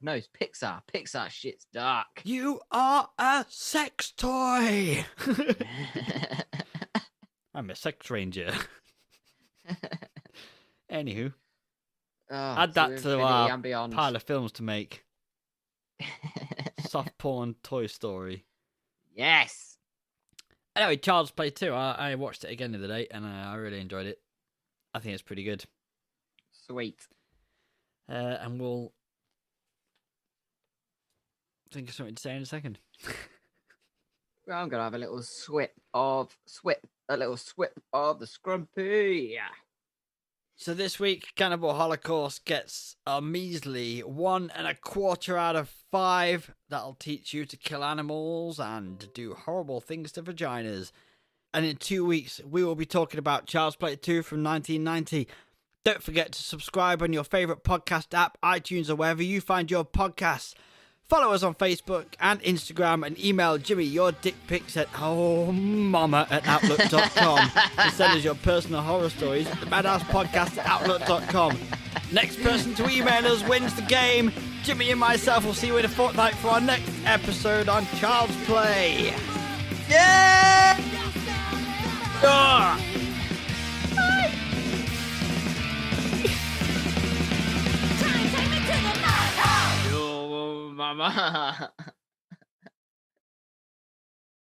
No, it's Pixar. Pixar shit's dark. You are a sex toy. I'm a sex ranger. Anywho, add that to our pile of films to make. Soft porn Toy Story. Yes. Anyway, Child's Play 2. I watched it again the other day and I really enjoyed it. I think it's pretty good. Sweet. And we'll think of something to say in a second. Well, I'm gonna have a little swip of the scrumpy. So this week, Cannibal Holocaust gets a measly 1.25 out of 5. That'll teach you to kill animals and do horrible things to vaginas. And in 2 weeks, we will be talking about Child's Play 2 from 1990. Don't forget to subscribe on your favourite podcast app, iTunes, or wherever you find your podcasts. Follow us on Facebook and Instagram and email Jimmy your dick pics at outlook.com and send us your personal horror stories at the Madhouse Podcast at outlook.com. Next person to email us wins the game. Jimmy and myself will see you in a fortnight for our next episode on Child's Play. Yeah! Time, take me to the madhouse. Yo, mama.